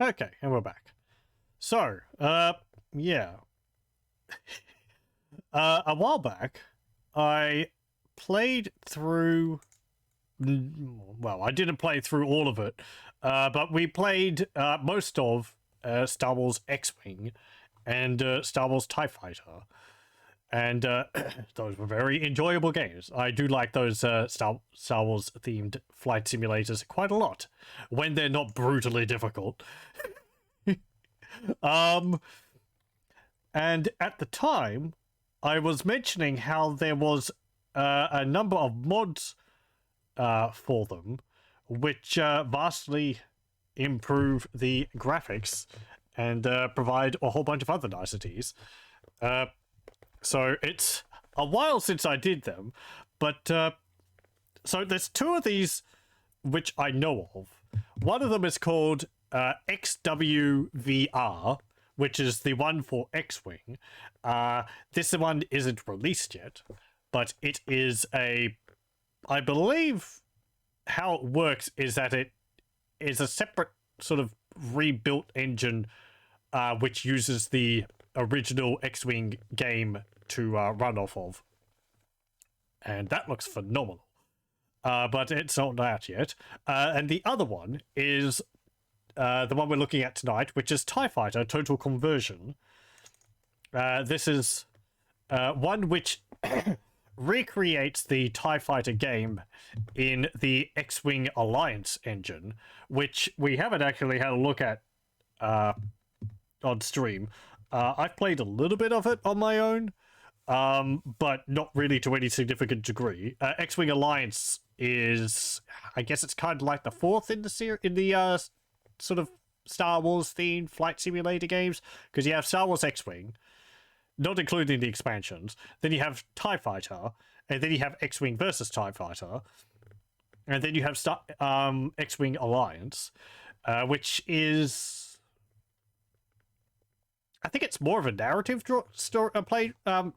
Okay, and we're back. So, yeah. A while back, I played through... Well, I didn't play through all of it, but we played most of Star Wars X-Wing and Star Wars TIE Fighter. And those were very enjoyable games. I do like those Star Wars themed flight simulators quite a lot when they're not brutally difficult. And at the time, I was mentioning how there was a number of mods for them, which vastly improve the graphics and provide a whole bunch of other niceties. So it's a while since I did them, but so there's two of these which I know of. One of them is called XWVR, which is the one for X-Wing. This one isn't released yet, but it is I believe how it works is that it is a separate sort of rebuilt engine which uses the original X-Wing game to run off of. And that looks phenomenal. But it's not out yet. And the other one is the one we're looking at tonight, which is TIE Fighter Total Conversion. This is one which recreates the TIE Fighter game in the X-Wing Alliance engine, which we haven't actually had a look at on stream. I've played a little bit of it on my own, but not really to any significant degree. X-Wing Alliance is, I guess it's kind of like the fourth in the sort of Star Wars themed flight simulator games, because you have Star Wars X-Wing, not including the expansions, then you have TIE Fighter, and then you have X-Wing versus TIE Fighter, and then you have X-Wing Alliance, which is, I think it's more of a narrative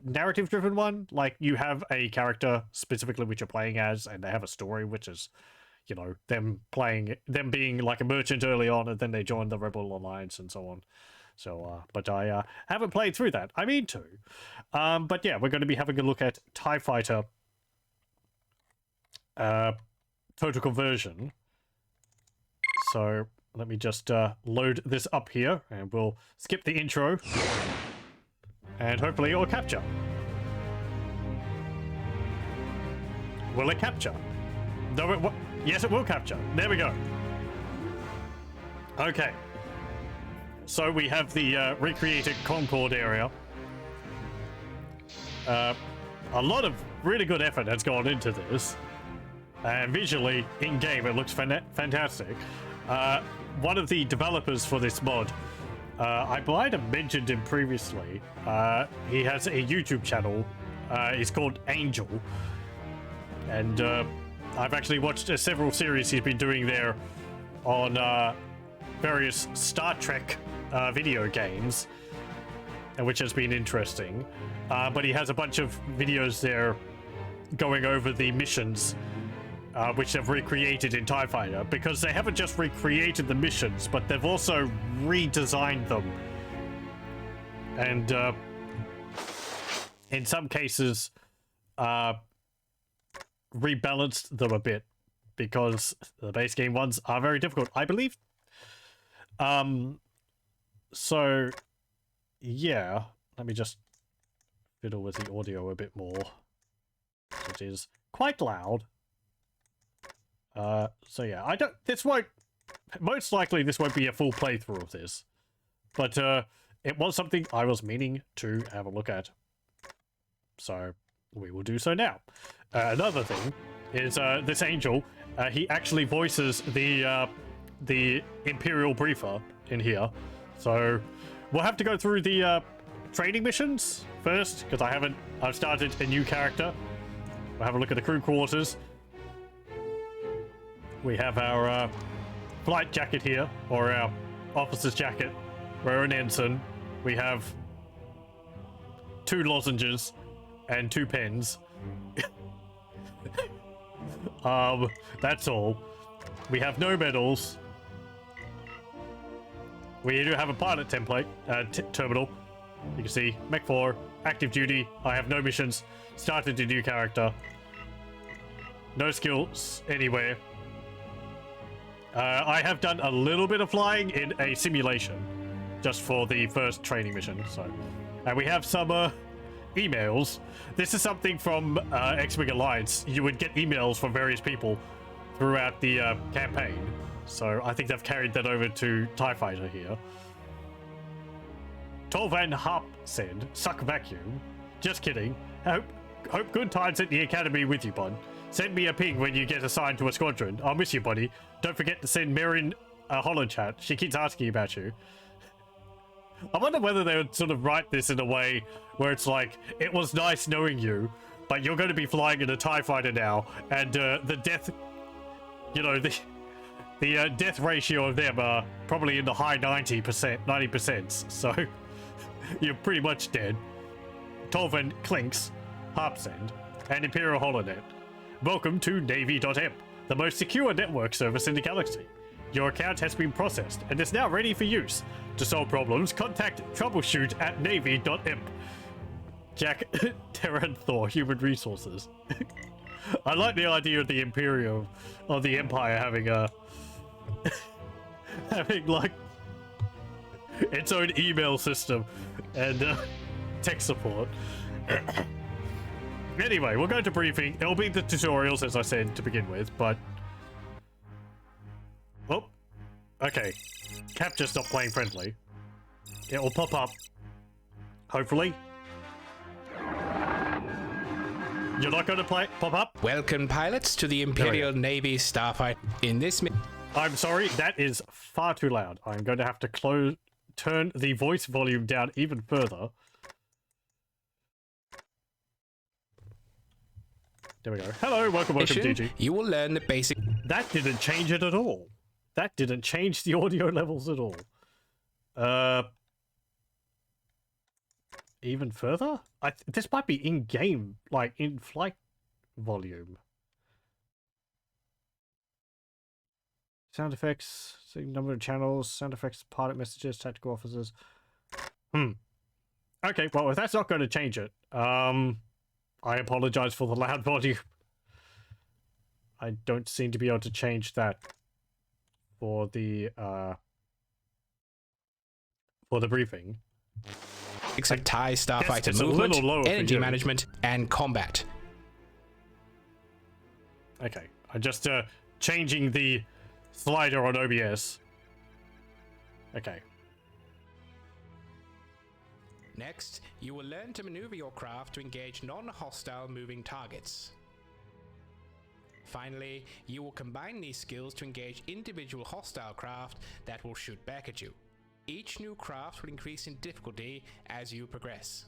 narrative-driven one. Like, you have a character specifically which you're playing as, and they have a story which is, you know, them being like a merchant early on, and then they join the Rebel Alliance and so on. So, but I haven't played through that. I mean to. But yeah, we're going to be having a look at TIE Fighter Total Conversion. So let me just load this up here, and we'll skip the intro, and hopefully it'll capture. Will it capture? No, yes, it will capture. There we go. Okay. So we have the recreated Concord area. A lot of really good effort has gone into this. And visually, in-game, it looks fantastic. One of the developers for this mod, I might have mentioned him previously. He has a YouTube channel. It's called Angel. And I've actually watched several series he's been doing there on various Star Trek video games, which has been interesting. But he has a bunch of videos there going over the missions which they've recreated in TIE Fighter, because they haven't just recreated the missions, but they've also redesigned them. And in some cases, rebalanced them a bit, because the base game ones are very difficult, I believe. So, yeah, let me just fiddle with the audio a bit more. It is quite loud. So yeah, most likely this won't be a full playthrough of this, but it was something I was meaning to have a look at, so we will do so now. Another thing is this Angel, he actually voices the Imperial Briefer in here, so we'll have to go through the training missions first, because I've started a new character. We'll have a look at the crew quarters. We have our flight jacket here, or our officer's jacket. We're an ensign. We have 2 lozenges and 2 pens. That's all. We have no medals. We do have a pilot template, terminal. You can see Mech 4, active duty. I have no missions. Started a new character. No skills anywhere. I have done a little bit of flying in a simulation, just for the first training mission. So, and we have some emails. This is something from X-Wing Alliance. You would get emails from various people throughout the campaign. So I think they've carried that over to TIE Fighter here. Torvan Harp said, "Suck vacuum." Just kidding. Hope good times at the academy with you, bud. Send me a ping when you get assigned to a squadron. I'll miss you, buddy. Don't forget to send Marin a holo chat. She keeps asking about you. I wonder whether they would sort of write this in a way where it's like, it was nice knowing you, but you're going to be flying in a TIE Fighter now, and the death, you know, the death ratio of them are probably in the high 90%, so you're pretty much dead. Tolvan Clinks, Harpsend, and Imperial Holonet. Welcome to Navy.imp, the most secure network service in the galaxy. Your account has been processed and is now ready for use. To solve problems, contact troubleshoot at Navy.imp. Jack Terranthor, Human Resources. I like the idea of the Imperial, of the Empire having a... having, like, its own email system and tech support. Anyway, we'll go to briefing. It'll be the tutorials, as I said, to begin with, but... Oh, okay. Cap just stopped playing friendly. It will pop up. Hopefully. You're not going to pop up? Welcome, pilots, to the Imperial Navy Starfighter. In this... I'm sorry, that is far too loud. I'm going to have to turn the voice volume down even further. There we go. Hello, welcome, DG. You will learn the basic... That didn't change it at all. That didn't change the audio levels at all. Even further? This might be in-game, like, in-flight volume. Sound effects, number of channels, sound effects, pilot messages, tactical officers. Okay, well, if that's not going to change it, I apologize for the loud volume. I don't seem to be able to change that for the briefing. Except TIE Starfighter movement, energy management, and combat. Okay, I'm just changing the slider on OBS. Okay. Next, you will learn to maneuver your craft to engage non-hostile moving targets. Finally, you will combine these skills to engage individual hostile craft that will shoot back at you. Each new craft will increase in difficulty as you progress.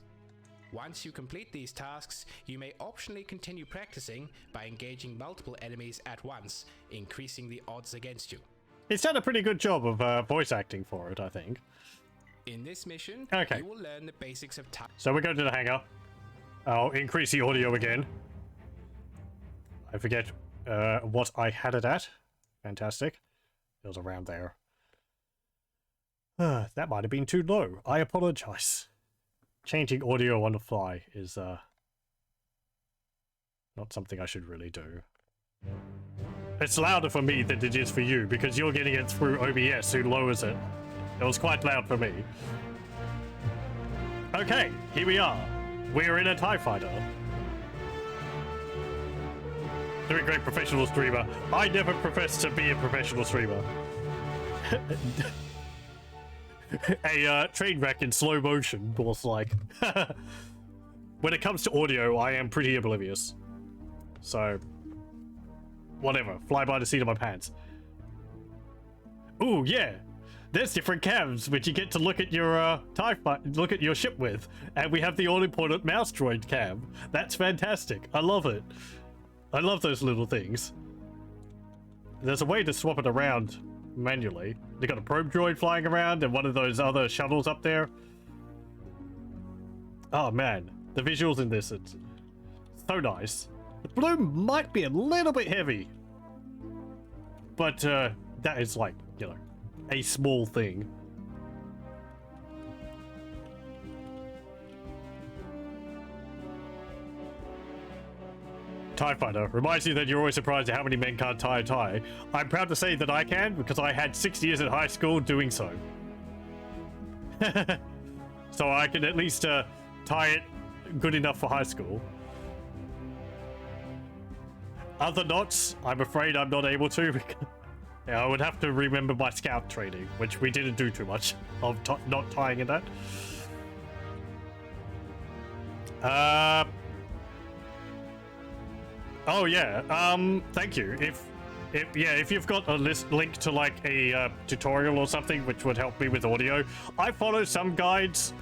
Once you complete these tasks, you may optionally continue practicing by engaging multiple enemies at once, increasing the odds against you. It's done a pretty good job of voice acting for it, I think. In this mission, okay, you will learn the basics of so we go to the hangar. I'll increase the audio again. I forget what I had it at. Fantastic. It was around there. That might have been too low. I apologize. Changing audio on the fly is not something I should really do. It's louder for me than it is for you because you're getting it through OBS, who lowers it. It was quite loud for me. Okay, here we are. We're in a TIE Fighter. Doing great, professional streamer. I never professed to be a professional streamer. A train wreck in slow motion was like... When it comes to audio, I am pretty oblivious. So... whatever. Fly by the seat of my pants. Ooh, yeah. There's different cams which you get to look at your look at your ship with, and we have the all-important mouse droid cam. That's fantastic. I love it. I love those little things. There's a way to swap it around manually. They got a probe droid flying around and one of those other shuttles up there. Oh man, the visuals in this, it's so nice. The bloom might be a little bit heavy, but that is like, you know, a small thing. TIE fighter. Reminds you that you're always surprised at how many men can't tie a tie. I'm proud to say that I can, because I had 6 years at high school doing so. So I can at least tie it good enough for high school. Other knots, I'm afraid I'm not able to. Yeah, I would have to remember my scout training, which we didn't do too much of not tying in that. Oh yeah. Thank you. If you've got a link to like a tutorial or something which would help me with audio, I follow some guides.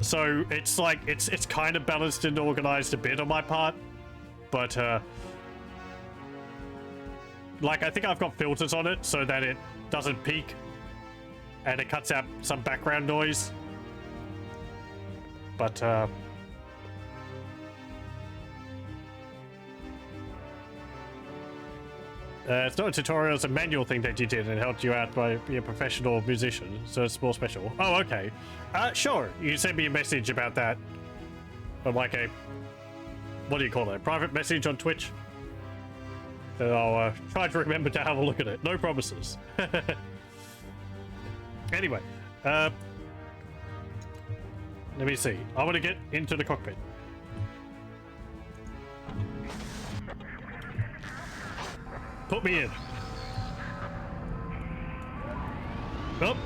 So it's like it's kind of balanced and organized a bit on my part, but like I think I've got filters on it so that it doesn't peak and it cuts out some background noise. But it's not a tutorial, it's a manual thing that you did and helped you out by being a professional musician, so it's more special. Oh, okay. Sure, you send me a message about that. Or like a, what do you call it, a private message on Twitch? And I'll try to remember to have a look at it. No promises. Anyway, let me see. I want to get into the cockpit. Put me in. Oh.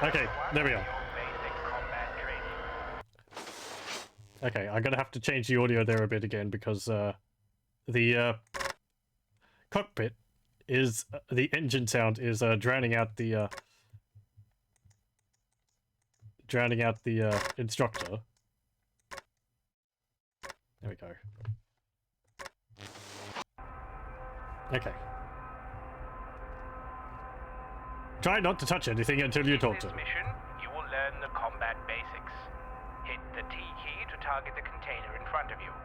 Okay, there we are. Okay, I'm gonna have to change the audio there a bit again because the cockpit is the engine sound is drowning out the instructor. There we go. Okay. Try not to touch anything until you talk to them. In this mission, you will learn the combat basics. Hit the T key to target the container in front of you.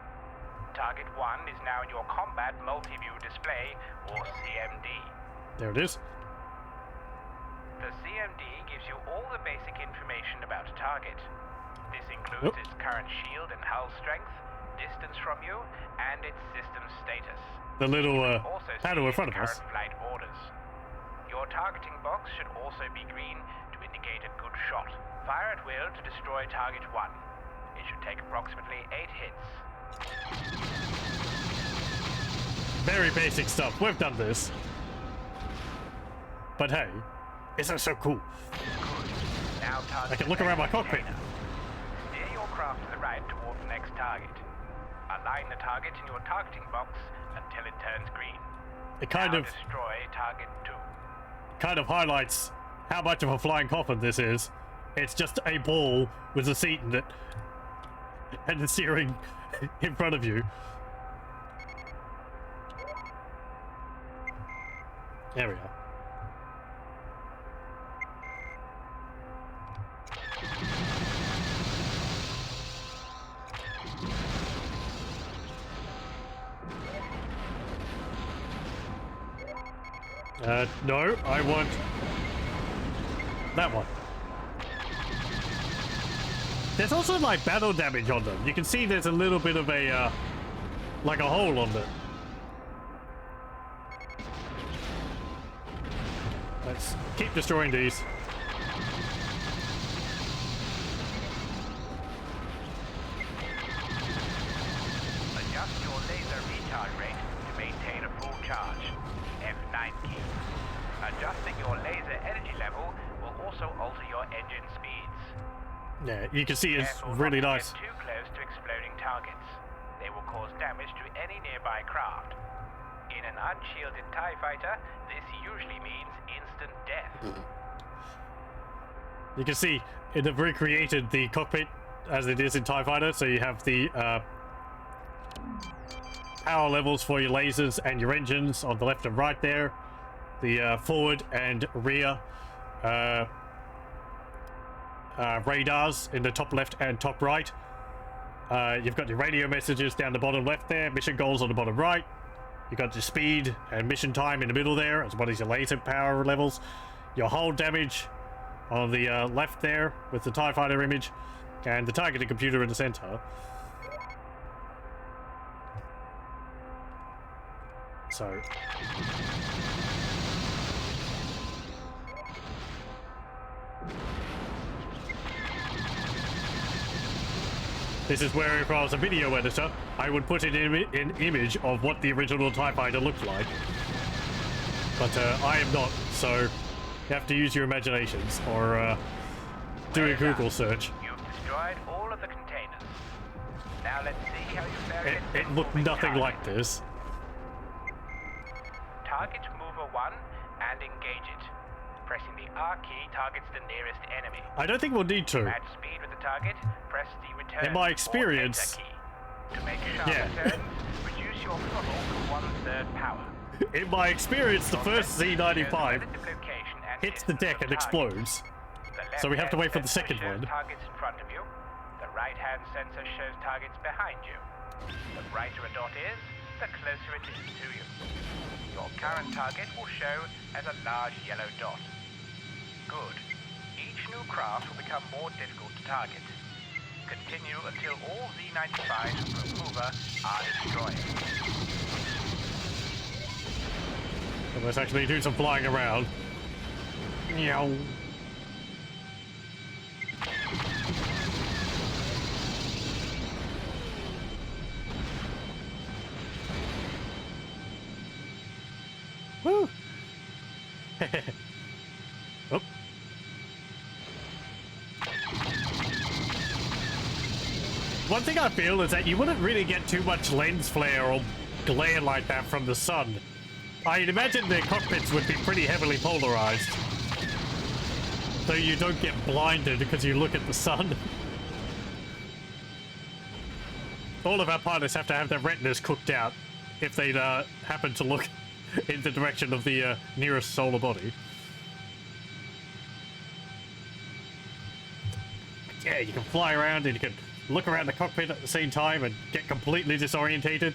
Target 1 is now in your Combat Multi-View Display, or CMD. There it is. The CMD gives you all the basic information about a target. This includes its current shield and hull strength, distance from you, and its system status. The little panel in front of us. Flight orders. Your targeting box should also be green to indicate a good shot. Fire at will to destroy target 1. It should take approximately 8 hits. Very basic stuff. We've done this. But hey, isn't it so cool? Now I can look around my cockpit. Steer your craft to the right toward the next target. Align the target in your targeting box until it turns green. It kind of destroy target 2. Kind of highlights how much of a flying coffin this is. It's just a ball with a seat in it and the steering in front of you. There we are. No, I want that one. There's also like battle damage on them. You can see there's a little bit of a like a hole on it. Let's keep destroying these. Adjust your laser retard rate to maintain a full charge. F9 key. Adjusting your laser energy level will also alter your engine speeds. Yeah, you can see it's Careful really not to nice. get too close to exploding targets. They will cause damage to any nearby craft. In an unshielded TIE fighter, this usually means instant death. You can see they've recreated the cockpit as it is in TIE Fighter, so you have the power levels for your lasers and your engines on the left and right there, the forward and rear radars in the top left and top right. You've got your radio messages down the bottom left there, mission goals on the bottom right. You've got your speed and mission time in the middle there, as well as your laser power levels. Your hull damage on the left there with the TIE Fighter image. And the targeting computer in the center. So... This is where, if I was a video editor, I would put in an image of what the original TIE Fighter looked like. But I am not, so you have to use your imaginations or do a Google search. You've destroyed all of the containers. Now let's see how you fare It looked nothing like this. Target mover 1 and engage it. Pressing the R key targets the nearest enemy. I don't think we'll need to. At speed with the target, press the return In my or experience... enter key. To make sharp returns, reduce your throttle to 1/3 power. In my experience, the first Z95 Relative location and hits the distance deck of and the target. explodes. The So we have to wait for the left-hand second sensor shows one. Targets in front of you. The right-hand sensor shows targets behind you. The brighter a dot is, the closer it is to you. Your current target will show as a large yellow dot. Good. Each new craft will become more difficult to target. Continue until all Z95s from Mover are destroyed. So let's actually do some flying around. Meow. Woo! Oh. One thing I feel is that you wouldn't really get too much lens flare or glare like that from the sun. I'd imagine the cockpits would be pretty heavily polarized. So you don't get blinded because you look at the sun. All of our pilots have to have their retinas cooked out if they'd happen to look in the direction of the nearest solar body. Yeah, you can fly around and you can look around the cockpit at the same time and get completely disorientated.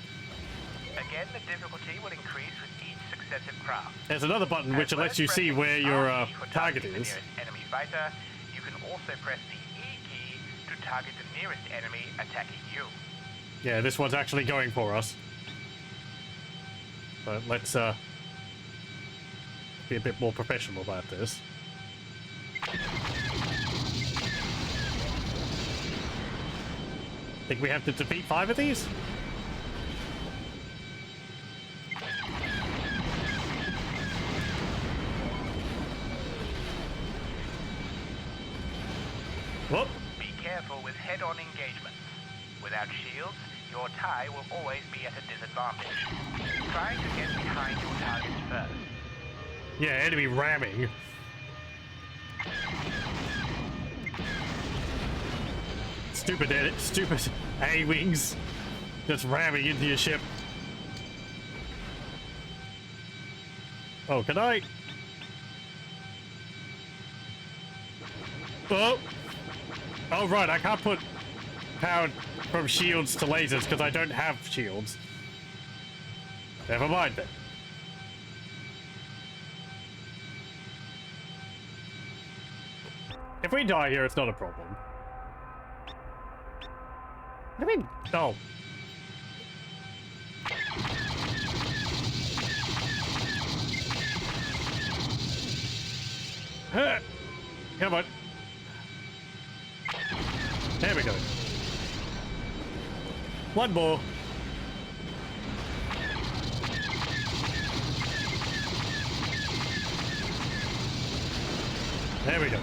Again, the difficulty will increase with each successive craft. There's another button which As lets you well as see pressing where your R key for target targeting the is. nearest enemy fighter, you can also press the E key to target the nearest enemy attacking you. Yeah, this one's actually going for us. But let's be a bit more professional about this. Think we have to defeat 5 of these? Whoop! Be careful with head-on engagements. Without shields, your TIE will always be at a disadvantage. Try to get behind your targets first. Yeah, enemy ramming. Stupid A-wings just ramming into your ship. Oh, can I? Oh! Oh, right, I can't put power from shields to lasers because I don't have shields. Never mind then. If we die here, it's not a problem. What do you mean? Oh. Come on. There we go. One more. There we go.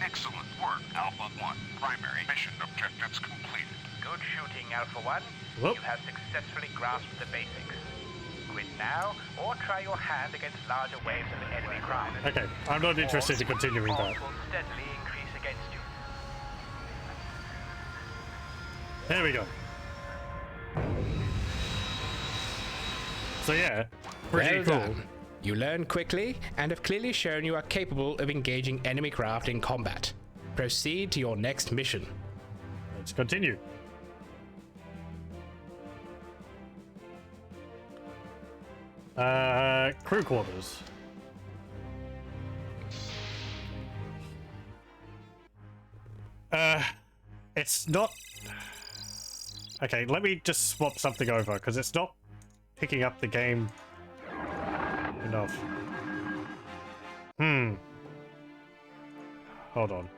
Excellent work, Alpha 1. Primary mission objectives completed. Good shooting, Alpha 1. Whoop. You have successfully grasped the basics. Quit now, or try your hand against larger waves of enemy craft. Okay, I'm not interested in continuing that. Odds will steadily increase against you. There we go. So yeah, pretty Well cool. done. You learn quickly and have clearly shown you are capable of engaging enemy craft in combat. Proceed to your next mission. Let's continue. Crew quarters. it's not... Okay, let me just swap something over, because it's not picking up the game enough. Hold on.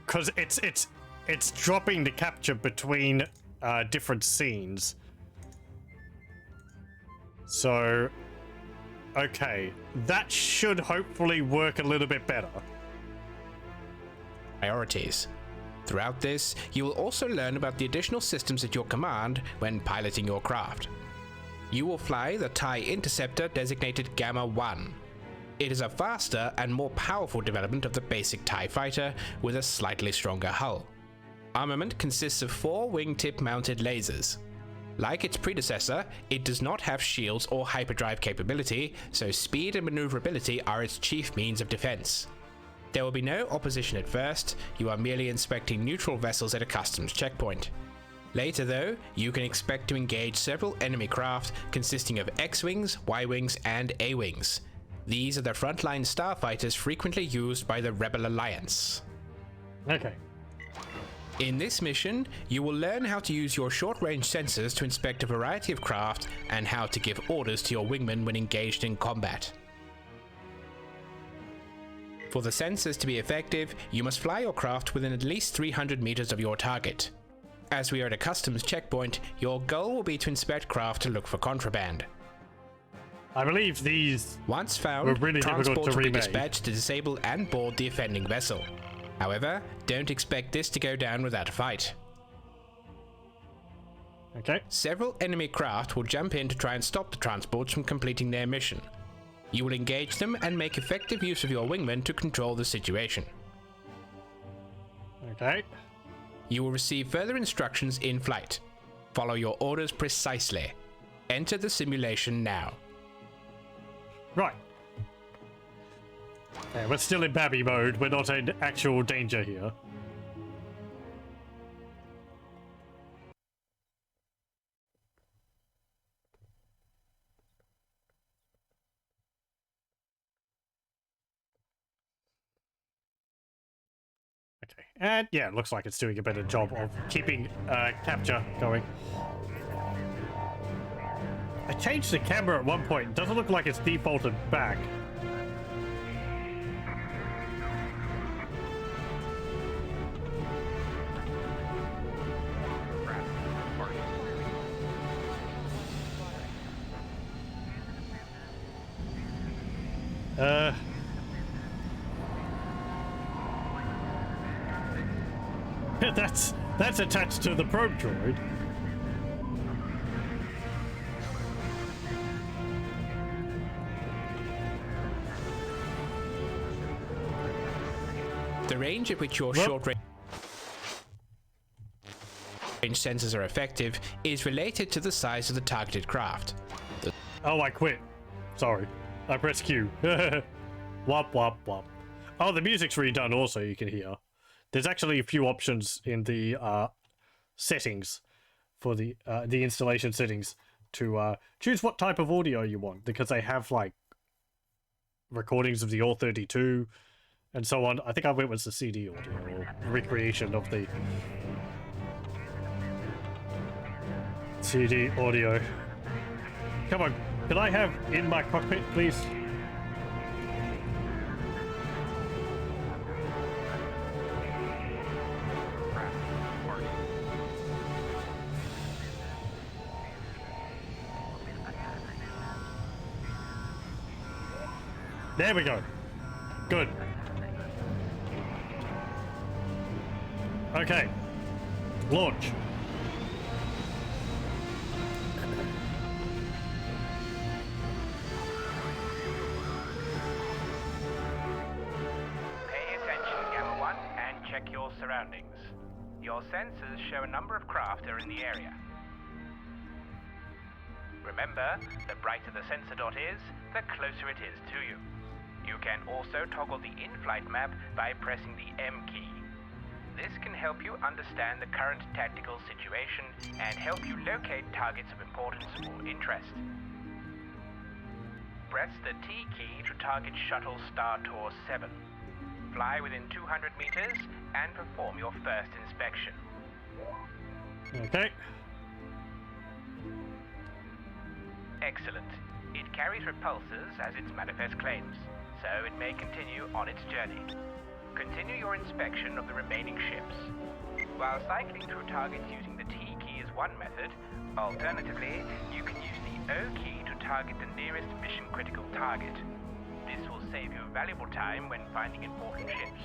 Because it's dropping the capture between different scenes. So, okay, that should hopefully work a little bit better. Priorities. Throughout this, you will also learn about the additional systems at your command when piloting your craft. You will fly the TIE Interceptor designated Gamma 1. It is a faster and more powerful development of the basic TIE fighter with a slightly stronger hull. Armament consists of 4 wingtip mounted lasers. Like its predecessor, it does not have shields or hyperdrive capability, so speed and maneuverability are its chief means of defense. There will be no opposition at first, you are merely inspecting neutral vessels at a customs checkpoint. Later though, you can expect to engage several enemy craft consisting of X-Wings, Y-Wings, and A-Wings. These are the frontline starfighters frequently used by the Rebel Alliance. Okay. In this mission, you will learn how to use your short-range sensors to inspect a variety of craft and how to give orders to your wingmen when engaged in combat. For the sensors to be effective, you must fly your craft within at least 300 meters of your target. As we are at a customs checkpoint, your goal will be to inspect craft to look for contraband. I believe these Once found, were really difficult transports to will be remake. dispatched to disable and board the offending vessel. However, don't expect this to go down without a fight. Okay. Several enemy craft will jump in to try and stop the transports from completing their mission. You will engage them and make effective use of your wingmen to control the situation. Okay. You will receive further instructions in flight. Follow your orders precisely. Enter the simulation now. Right. Yeah, we're still in babby mode. We're not in actual danger here. Okay, and yeah, it looks like it's doing a better job of keeping capture going. I changed the camera at one point. It doesn't look like it's defaulted back. That's attached to the probe droid. The range at which your short-range sensors are effective is related to the size of the targeted craft. Oh, I quit. Sorry. I pressed Q. Wop, wop, wop. Oh, the music's redone also, you can hear. There's actually a few options in the settings for the installation settings to choose what type of audio you want, because they have like recordings of the All-32 and so on. I think I went with the CD audio or recreation of the CD audio. Come on, can I have in my cockpit, please? There we go. Good. Okay. Launch. Pay attention, Gamma 1, and check your surroundings. Your sensors show a number of craft are in the area. Remember, the brighter the sensor dot is, the closer it is to you. You can also toggle the in-flight map by pressing the M key. This can help you understand the current tactical situation and help you locate targets of importance or interest. Press the T key to target Shuttle Star Tour 7. fly within 200 meters and perform your first inspection. Okay. Excellent. It carries repulsors as its manifest claims, so it may continue on its journey. Continue your inspection of the remaining ships. While cycling through targets using the T key is one method, alternatively, you can use the O key to target the nearest mission-critical target. This will save you valuable time when finding important ships.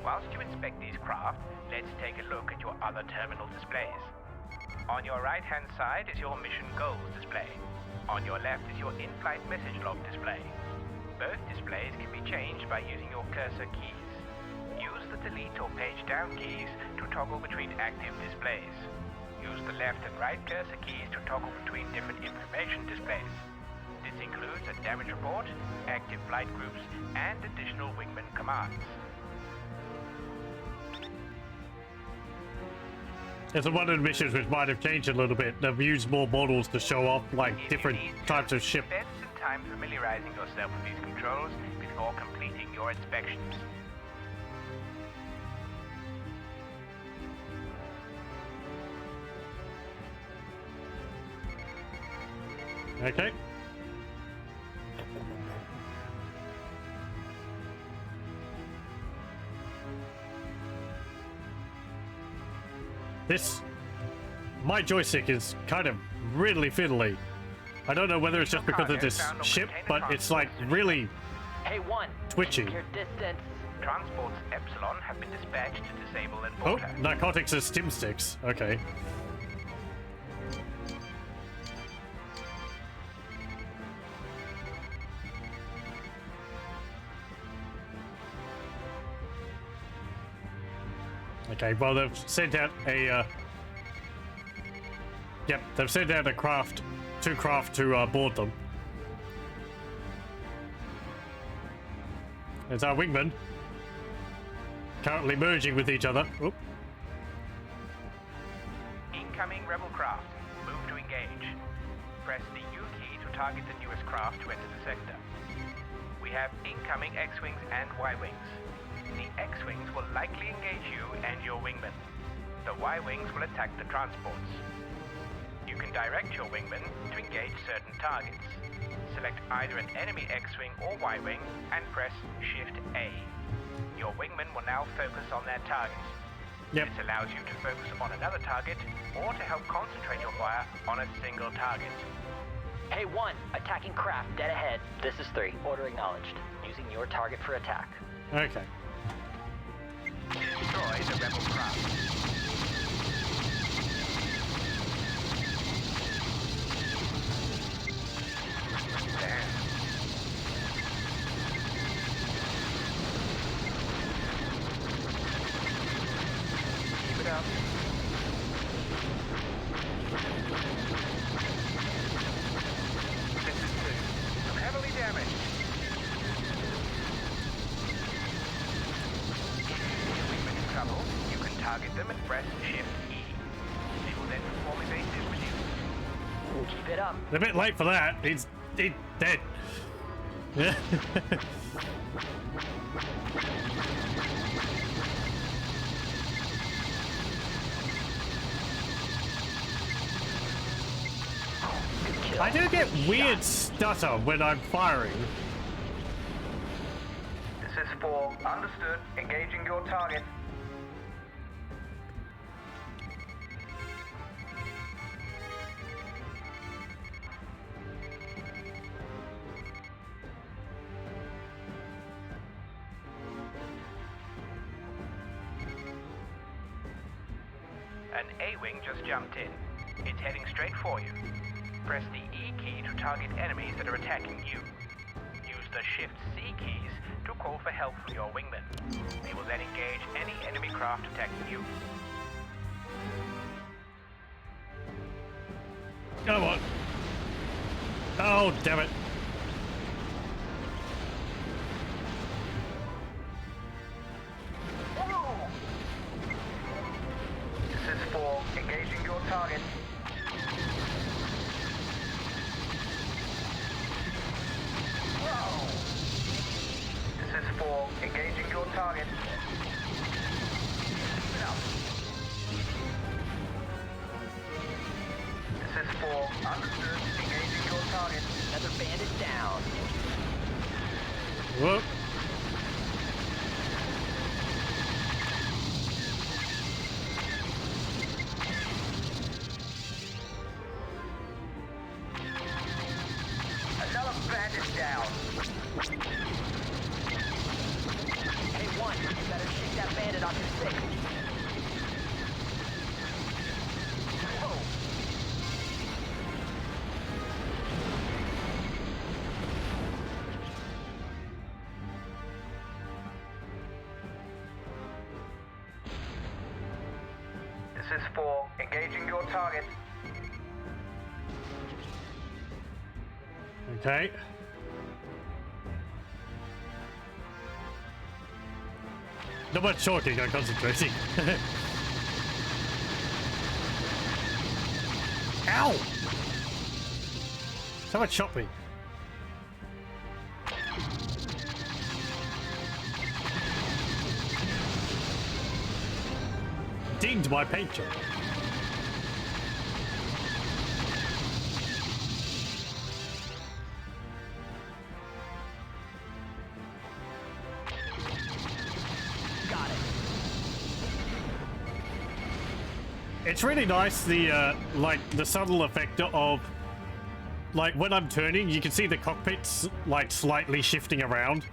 Whilst you inspect these craft, let's take a look at your other terminal displays. On your right-hand side is your mission goals display. On your left is your in-flight message log display. Both displays can be changed by using your cursor keys. Use the delete or page down keys to toggle between active displays. Use the left and right cursor keys to toggle between different information displays. This includes a damage report, active flight groups, and additional wingman commands. It's one of the missions which might have changed a little bit. They've used more models to show off like different types of ship. Spend some time familiarizing yourself with these controls before completing your inspections. Okay. My joystick is kind of really fiddly. I don't know whether it's just because of this ship, but it's like really Hey, one. twitchy. Your distance. Transports Epsilon have been dispatched to disable and Oh, board. narcotics as stim sticks. Okay. Okay, well, they've sent out a, Yep, they've sent out a craft, two craft to board them. There's our wingman. Currently merging with each other. Oop. Incoming rebel craft. Move to engage. Press the U key to target the newest craft to enter the sector. We have incoming X-Wings and Y-Wings. The X-Wings will likely engage you and your wingman. The Y-Wings will attack the transports. You can direct your wingman to engage certain targets. Select either an enemy X-Wing or Y-Wing and press Shift A. Your wingman will now focus on their target. Yep. This allows you to focus on another target or to help concentrate your fire on a single target. Hey, one. Attacking craft dead ahead. This is 3. Order acknowledged. Using your target for attack. Okay. Destroy the rebel craft. Keep it up. This is 2. I'm heavily damaged. If wingman in trouble, you can target them and press Shift E. They will then perform evasive maneuvers. Keep it up. A bit late for that. He's dead. Good kill. I do get Good weird shot. stutter when I'm firing. This is 4. Understood. Engaging your target. An A-wing just jumped in. It's heading straight for you. Press the E key to target enemies that are attacking you. Use the Shift C keys to call for help from your wingman. They will then engage any enemy craft attacking you. Come on. Oh, damn it. This is 4. Engaging your target. Whoa! Whoop. Another bandit down. Hey, one, you better shoot that bandit off your stick. Whoa. This is 4. Engaging your target. Okay. Not much talking, I'm concentrating. Ow! Someone shot me. Dinged my paint job. Got it. It's really nice, the like the subtle effect of like when I'm turning, you can see the cockpits like slightly shifting around.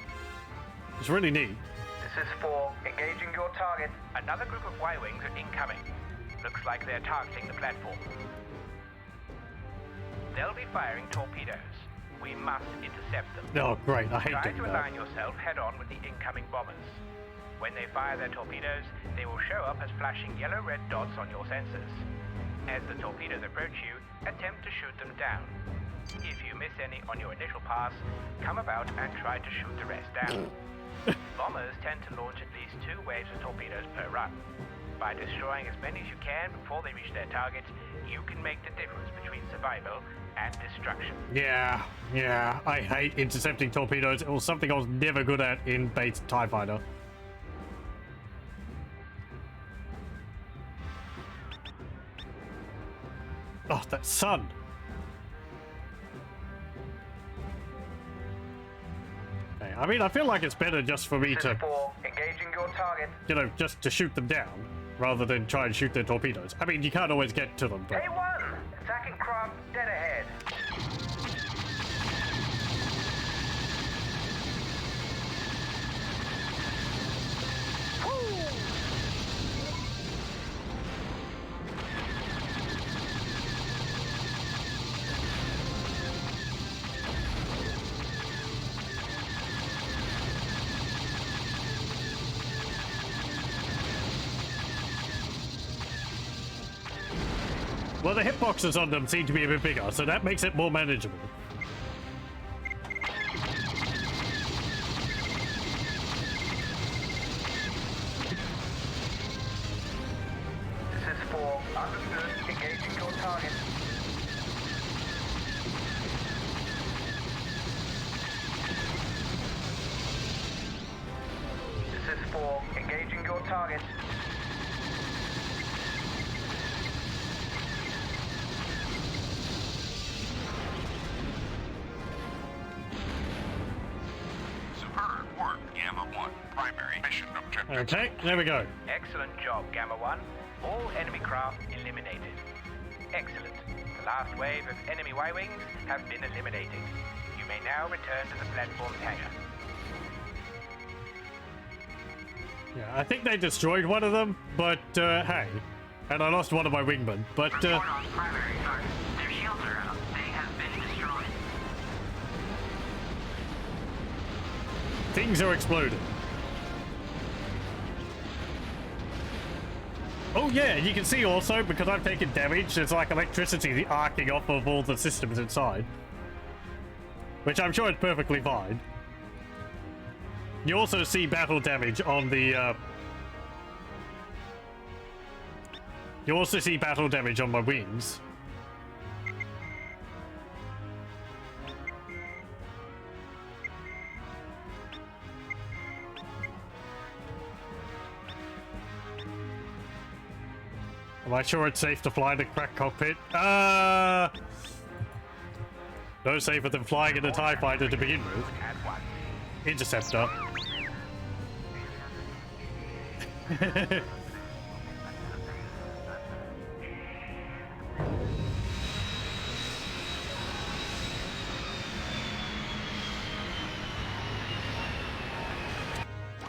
It's really neat. This is 4. Engaging your target. Another group of Y-Wings are incoming. Looks like they're targeting the platform. They'll be firing torpedoes. We must intercept them. Oh great, I hate Try doing to that. align yourself head-on with the incoming bombers. When they fire their torpedoes, they will show up as flashing yellow-red dots on your sensors. As the torpedoes approach you, attempt to shoot them down. If you miss any on your initial pass, come about and try to shoot the rest down. Bombers tend to launch at least 2 waves of torpedoes per run. By destroying as many as you can before they reach their target, you can make the difference between survival and destruction. Yeah, I hate intercepting torpedoes. It was something I was never good at in base TIE Fighter. Oh, that sun. Okay, I mean, I feel like it's better just for me This to, is 4. Engaging your target. you know, just to shoot them down rather than try and shoot their torpedoes. I mean, you can't always get to them, but... A1! Attacking craft dead ahead. Well, the hitboxes on them seem to be a bit bigger, so that makes it more manageable. This is 4. Understood. Engaging your target. This is 4. Engaging your target. Superb work, Gamma 1. Primary mission objective. Okay, there we go. Excellent job, Gamma 1. All enemy craft eliminated. Excellent. The last wave of enemy Y-Wings have been eliminated. You may now return to the platform's hangar. Yeah, I think they destroyed one of them, but hey. And I lost one of my wingmen, but Report on primary target. Their shields are out. They have been destroyed. things are exploding. Oh yeah, you can see also, because I've taken damage, there's like electricity arcing off of all the systems inside. Which I'm sure is perfectly fine. You also see battle damage on the, You also see battle damage on my wings. Am I sure it's safe to fly in a cracked cockpit? No safer than flying in a TIE fighter to begin with. interceptor.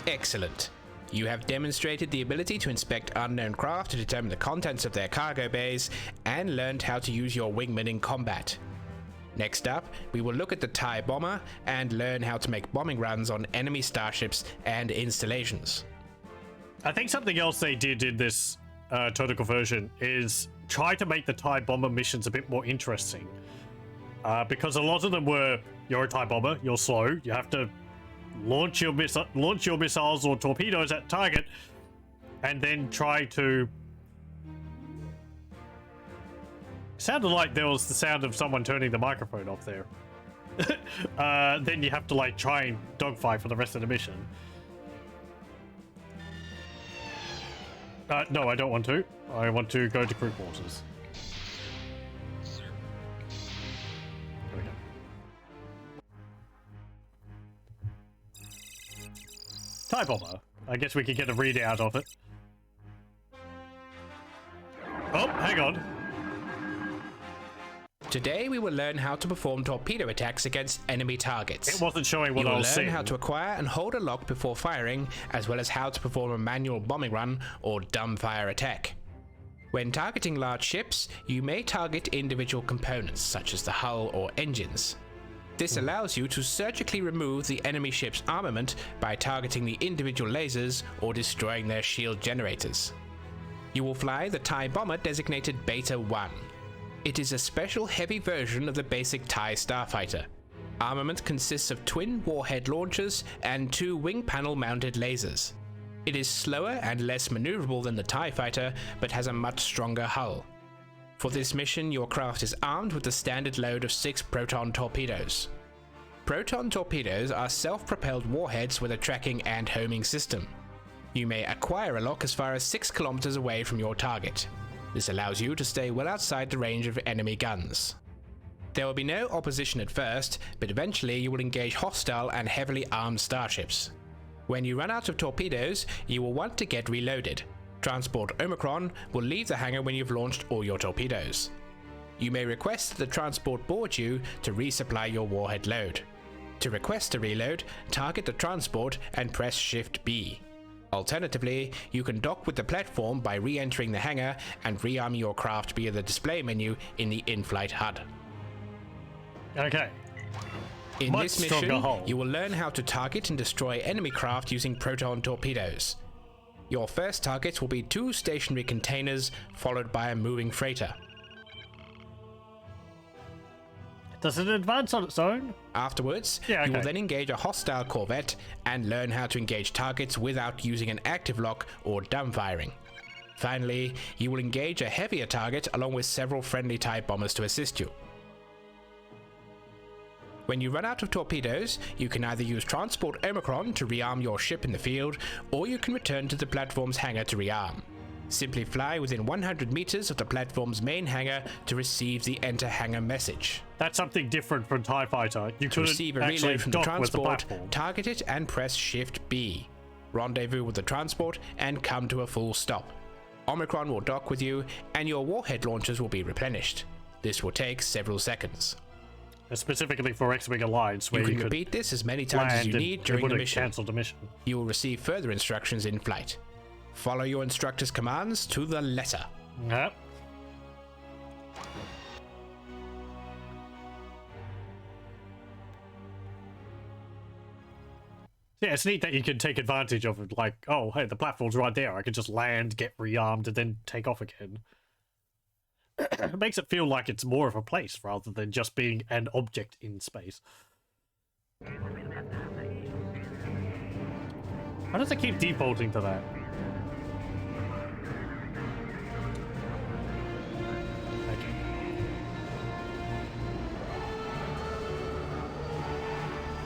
Excellent. You have demonstrated the ability to inspect unknown craft to determine the contents of their cargo bays, and learned how to use your wingman in combat. Next up, we will look at the TIE bomber and learn how to make bombing runs on enemy starships and installations. I think something else they did in this total conversion is try to make the TIE bomber missions a bit more interesting. Because a lot of them were, you're a TIE bomber, you're slow, you have to launch your missiles or torpedoes at target, and then try to... Sounded like there was the sound of someone turning the microphone off there. Then you have to like try and dogfight for the rest of the mission. No, I don't want to. I want to go to crew quarters. There we go. TIE bomber. I guess we could get a readout of it. Oh, hang on. Today we will learn how to perform torpedo attacks against enemy targets. It wasn't showing what I was seeing. You will learn how to acquire and hold a lock before firing, as well as how to perform a manual bombing run or dumbfire attack. When targeting large ships, you may target individual components, such as the hull or engines. This allows you to surgically remove the enemy ship's armament by targeting the individual lasers or destroying their shield generators. You will fly the TIE bomber designated Beta 1. It is a special heavy version of the basic TIE starfighter. Armament consists of twin warhead launchers and 2 wing panel mounted lasers. It is slower and less maneuverable than the TIE fighter, but has a much stronger hull. For this mission, your craft is armed with the standard load of 6 proton torpedoes. Proton torpedoes are self-propelled warheads with a tracking and homing system. You may acquire a lock as far as 6 kilometers away from your target. This allows you to stay well outside the range of enemy guns. There will be no opposition at first, but eventually you will engage hostile and heavily armed starships. When you run out of torpedoes, you will want to get reloaded. Transport Omicron will leave the hangar when you've launched all your torpedoes. You may request that the transport board you to resupply your warhead load. To request a reload, target the transport and press Shift B. Alternatively, you can dock with the platform by re-entering the hangar and rearm your craft via the display menu in the in-flight HUD. Okay. In Much this stronger mission, hull. you will learn how to target and destroy enemy craft using proton torpedoes. Your first targets will be 2 stationary containers, followed by a moving freighter. Does it advance on its own? Afterwards, Yeah, you will okay. then engage a hostile corvette and learn how to engage targets without using an active lock or dumbfiring. Finally, you will engage a heavier target along with several friendly TIE bombers to assist you. When you run out of torpedoes, you can either use Transport Omicron to rearm your ship in the field, or you can return to the platform's hangar to rearm. Simply fly within 100 meters of the platform's main hangar to receive the enter hangar message. That's something different from TIE Fighter. You To couldn't receive a actually reload from the dock with the transport, platform. target it and press Shift B. Rendezvous with the transport and come to a full stop. Omicron will dock with you and your warhead launchers will be replenished. This will take several seconds. Specifically for X-Wing Alliance, where You can could repeat this as many times as land you and need it during the wouldn't mission. cancel the mission. You will receive further instructions in flight. Follow your instructor's commands to the letter. Yep. Yeah, it's neat that you can take advantage of it. Like, oh, hey, the platform's right there. I can just land, get rearmed, and then take off again. It makes it feel like it's more of a place rather than just being an object in space. Why does it keep defaulting to that? Okay.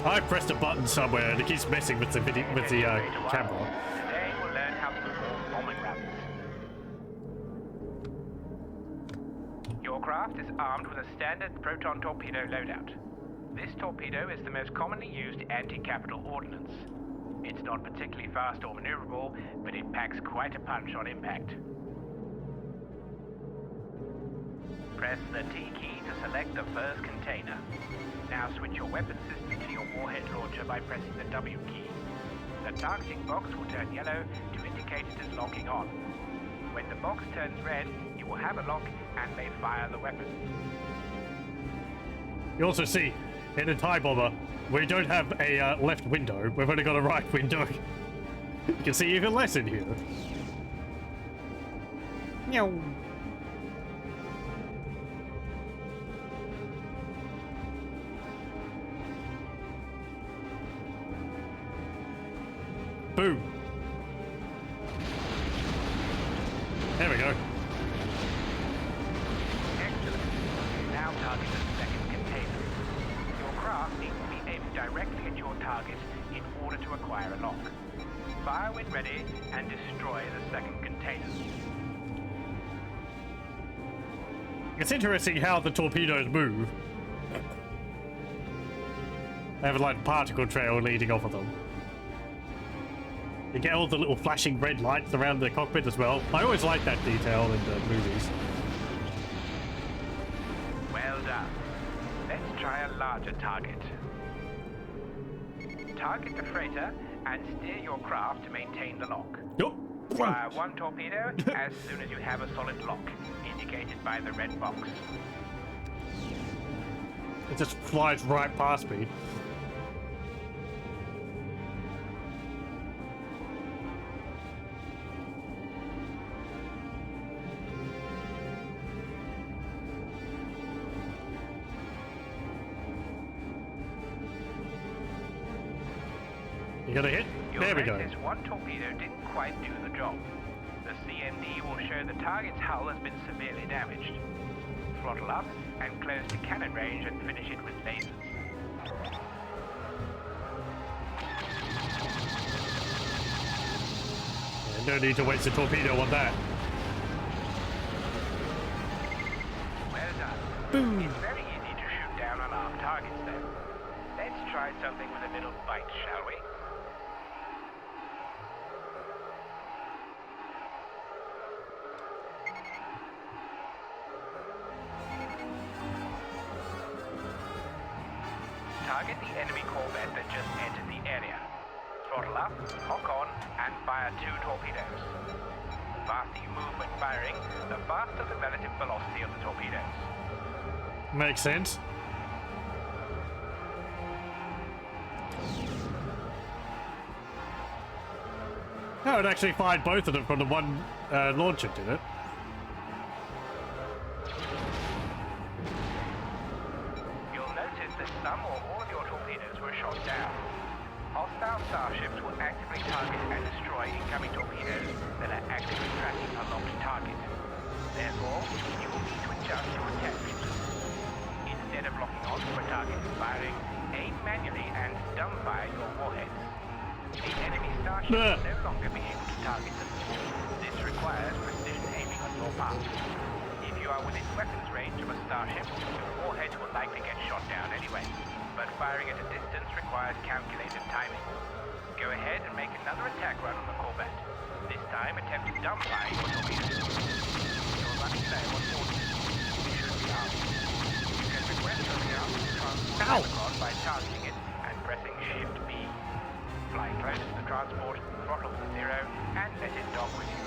I pressed a button somewhere and it keeps messing with the video, with the camera. Today we'll learn how to perform bombing runs. Your craft is armed with a standard proton torpedo loadout. This torpedo is the most commonly used anti-capital ordnance. It's not particularly fast or maneuverable, but it packs quite a punch on impact. Press the T key to select the first container. Now switch your weapon system to your warhead launcher by pressing the W key. The targeting box will turn yellow to indicate it is locking on. When the box turns red, you will have a lock and may fire the weapon. You also see, in a TIE bomber, we don't have a left window. We've only got a right window. You can see even less in here. Meow. Boom. There we go. Excellent. Now target the second container. Your craft needs to be aimed directly at your target in order to acquire a lock. Fire when ready and destroy the second container. It's interesting how the torpedoes move. They have a like particle trail leading off of them. You get all the little flashing red lights around the cockpit as well. I always like that detail in the movies. Well done. Let's try a larger target. Target the freighter and steer your craft to maintain the lock. Yup. Fire one torpedo as soon as you have a solid lock, indicated by the red box. It just flies right past me. You got a hit? There we go. This one torpedo didn't quite do the job. The CMD will show the target's hull has been severely damaged. Throttle up and close to cannon range and finish it with lasers. No need to waste a torpedo on that. Well done. Boom. It's very easy to shoot down unarmed targets though. Let's try something with a little bite, shall we? Target the enemy corvette that just entered the area. Throttle up, lock on, and fire 2 torpedoes. The faster you move when firing, the faster the relative velocity of the torpedoes. Makes sense. No, it actually fired both of them from the one launcher, did it? You'll notice that some or all of your torpedoes were shot down. Hostile starships will actively target and destroy incoming torpedoes that are actively tracking a locked target. Therefore, you will need to adjust your attack mix. Instead of locking onto a target and firing, aim manually and dumbfire your warheads. The enemy starship will no longer be able to target them. This requires precision aiming on your part. If you are within weapons range of a starship, your warhead will likely get shot down anyway, but firing at a distance requires calculated timing. Go ahead and make another attack run on the corvette. This time attempt to dumbfire your torpedoes. You're running low on ordnance. You should be armed. You can request a rearm transport Omicron by targeting it and pressing Shift B. Fly close to the transport, throttle to 0, and let it dock with you.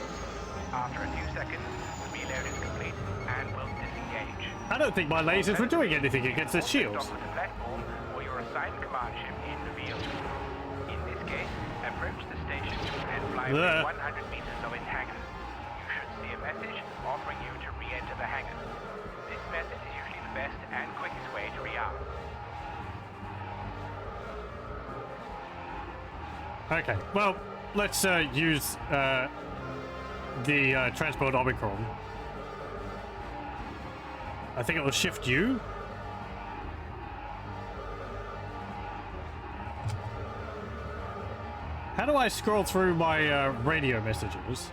After a few seconds, the reload is complete and will disengage. I don't think my lasers were doing anything against the shields. Dock with the platform or your assigned command ship in the field. In this case, approach the station and fly within 100 meters of its hangar. You should see a message offering you to re-enter the hangar. This method is usually the best and quickest way to rearm. Okay, well, let's use the transport Omicron. I think it will shift U. How do I scroll through my radio messages?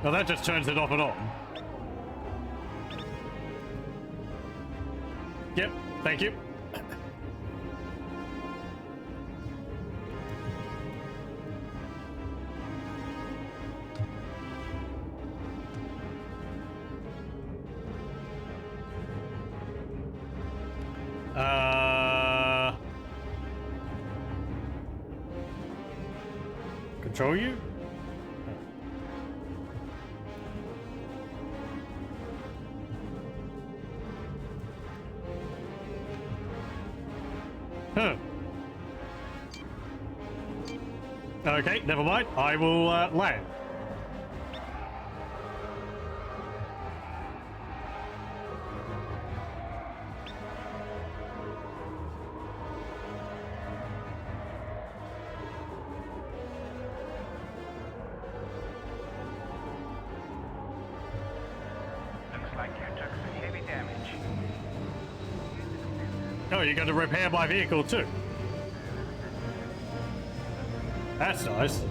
Oh, that just turns it off and on. Thank you. Control you? Huh. Okay, never mind. I will land. Looks like you took some heavy damage. Oh, you're going to repair my vehicle too. That's nice.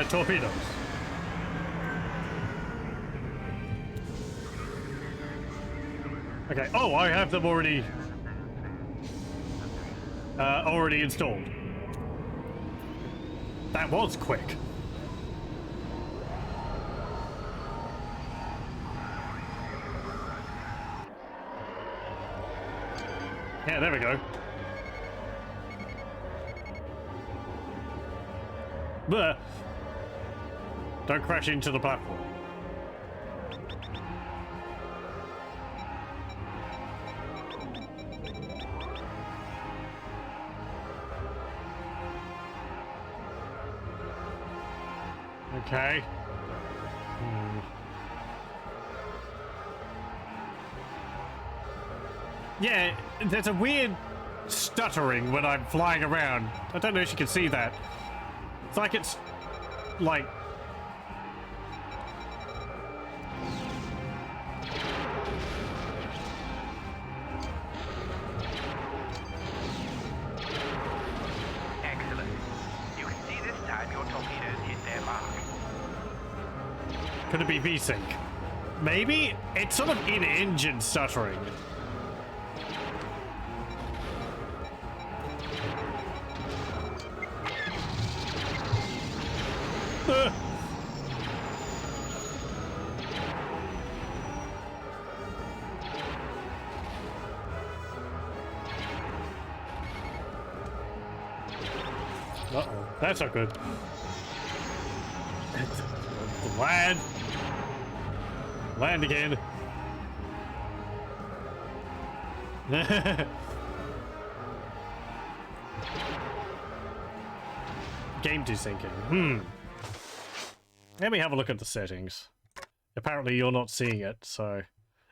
Torpedoes. Okay. Oh, I have them already installed. That was quick. Yeah, there we go. Bleh. Don't crash into the platform. Okay. Yeah, there's a weird stuttering when I'm flying around. I don't know if you can see that. It's like Excellent. You can see this time your torpedoes hit their mark. could it be VSync? Maybe? It's sort of in-engine stuttering. Uh-oh, that's not good. Land. Land again. Game desyncing. Let me have a look at the settings. Apparently you're not seeing it, so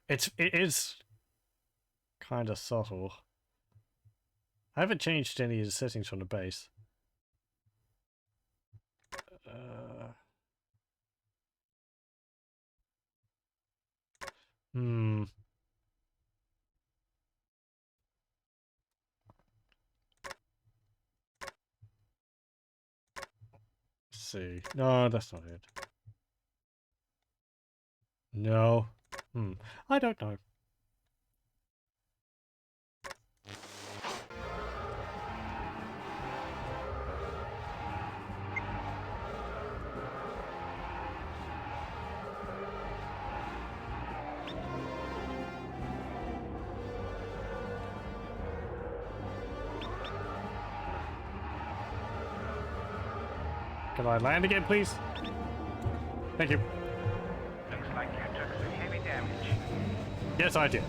it is kind of subtle. I haven't changed any of the settings from the base. Let's see. No, that's not it. No. I don't know. Can I land again, please? Thank you. Looks like you took some heavy damage. Yes, I did.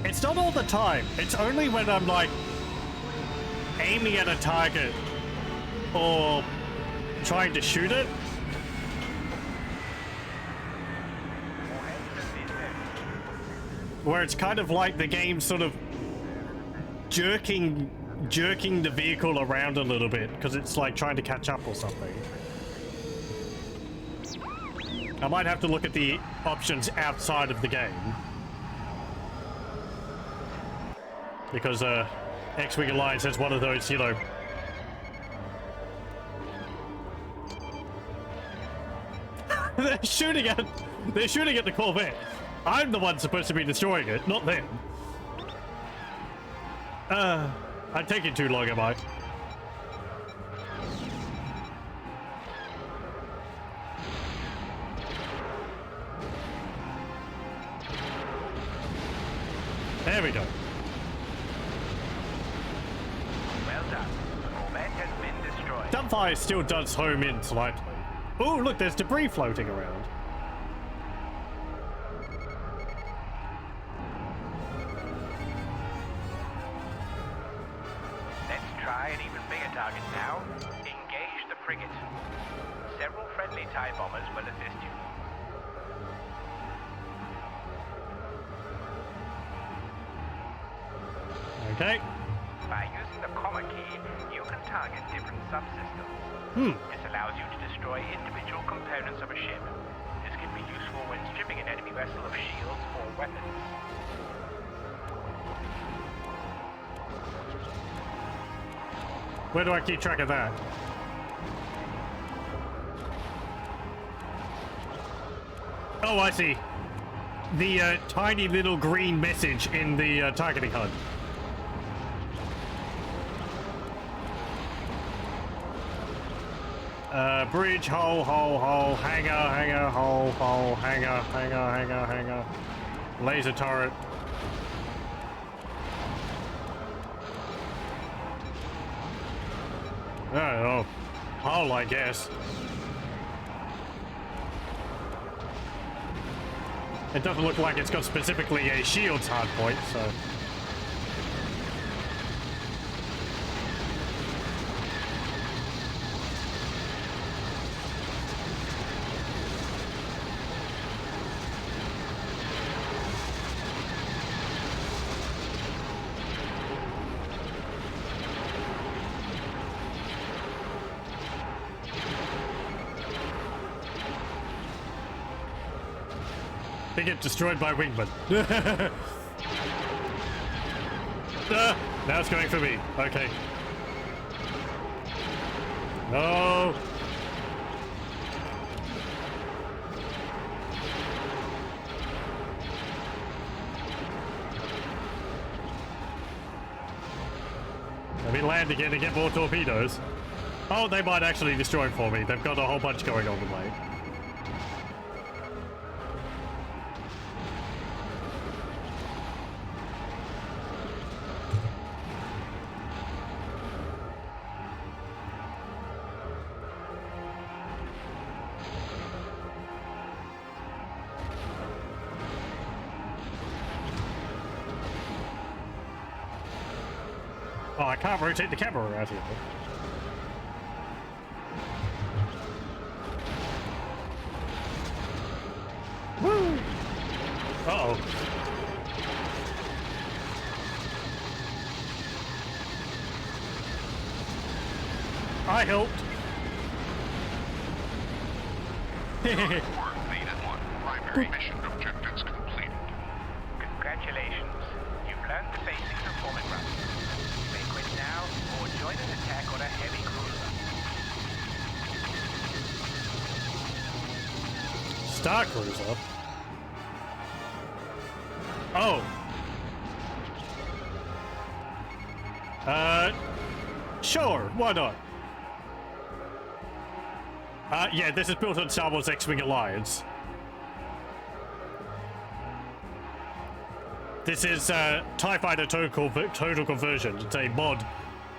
It's not all the time. It's only when I'm like aiming at a target or trying to shoot it. Where it's kind of like the game sort of jerking the vehicle around a little bit because it's like trying to catch up or something. I might have to look at the options outside of the game. Because X-Wing Alliance has one of those, you know... They're shooting at the Corvette. I'm the one supposed to be destroying it, not them. I'm taking too long, am I? There we go. Well done. The Corvette has been destroyed. Dumbfire still does home in slightly. Oh, look, there's debris floating around. Let's try an even bigger target now. Engage the frigate. Several friendly TIE bombers will assist you. Okay. By using the comma key, you can target different subsystems. This allows you to destroy individual components of a ship. This can be useful when stripping an enemy vessel of shields or weapons. Where do I keep track of that? Oh, I see. The tiny little green message in the targeting HUD. Bridge, hull, hangar, hull, hangar. Laser turret. Oh, hull, I guess. It doesn't look like it's got specifically a shield's hard point, so... They get destroyed by wingmen. Now it's going for me. Okay. No. Let me land again to get more torpedoes. Oh, they might actually destroy them for me. They've got a whole bunch going on the way. Oh, I can't rotate the camera around here. Woo! Uh-oh. I helped. Beta 1. Primary mission objectives completed. Congratulations. You've learned the basics of forming runs. You may quit now or join an attack on a heavy cruiser. Star Cruiser? Oh. Sure, why not? Yeah, this is built on Star Wars X-Wing Alliance. This is TIE Fighter Total Conversion. It's a mod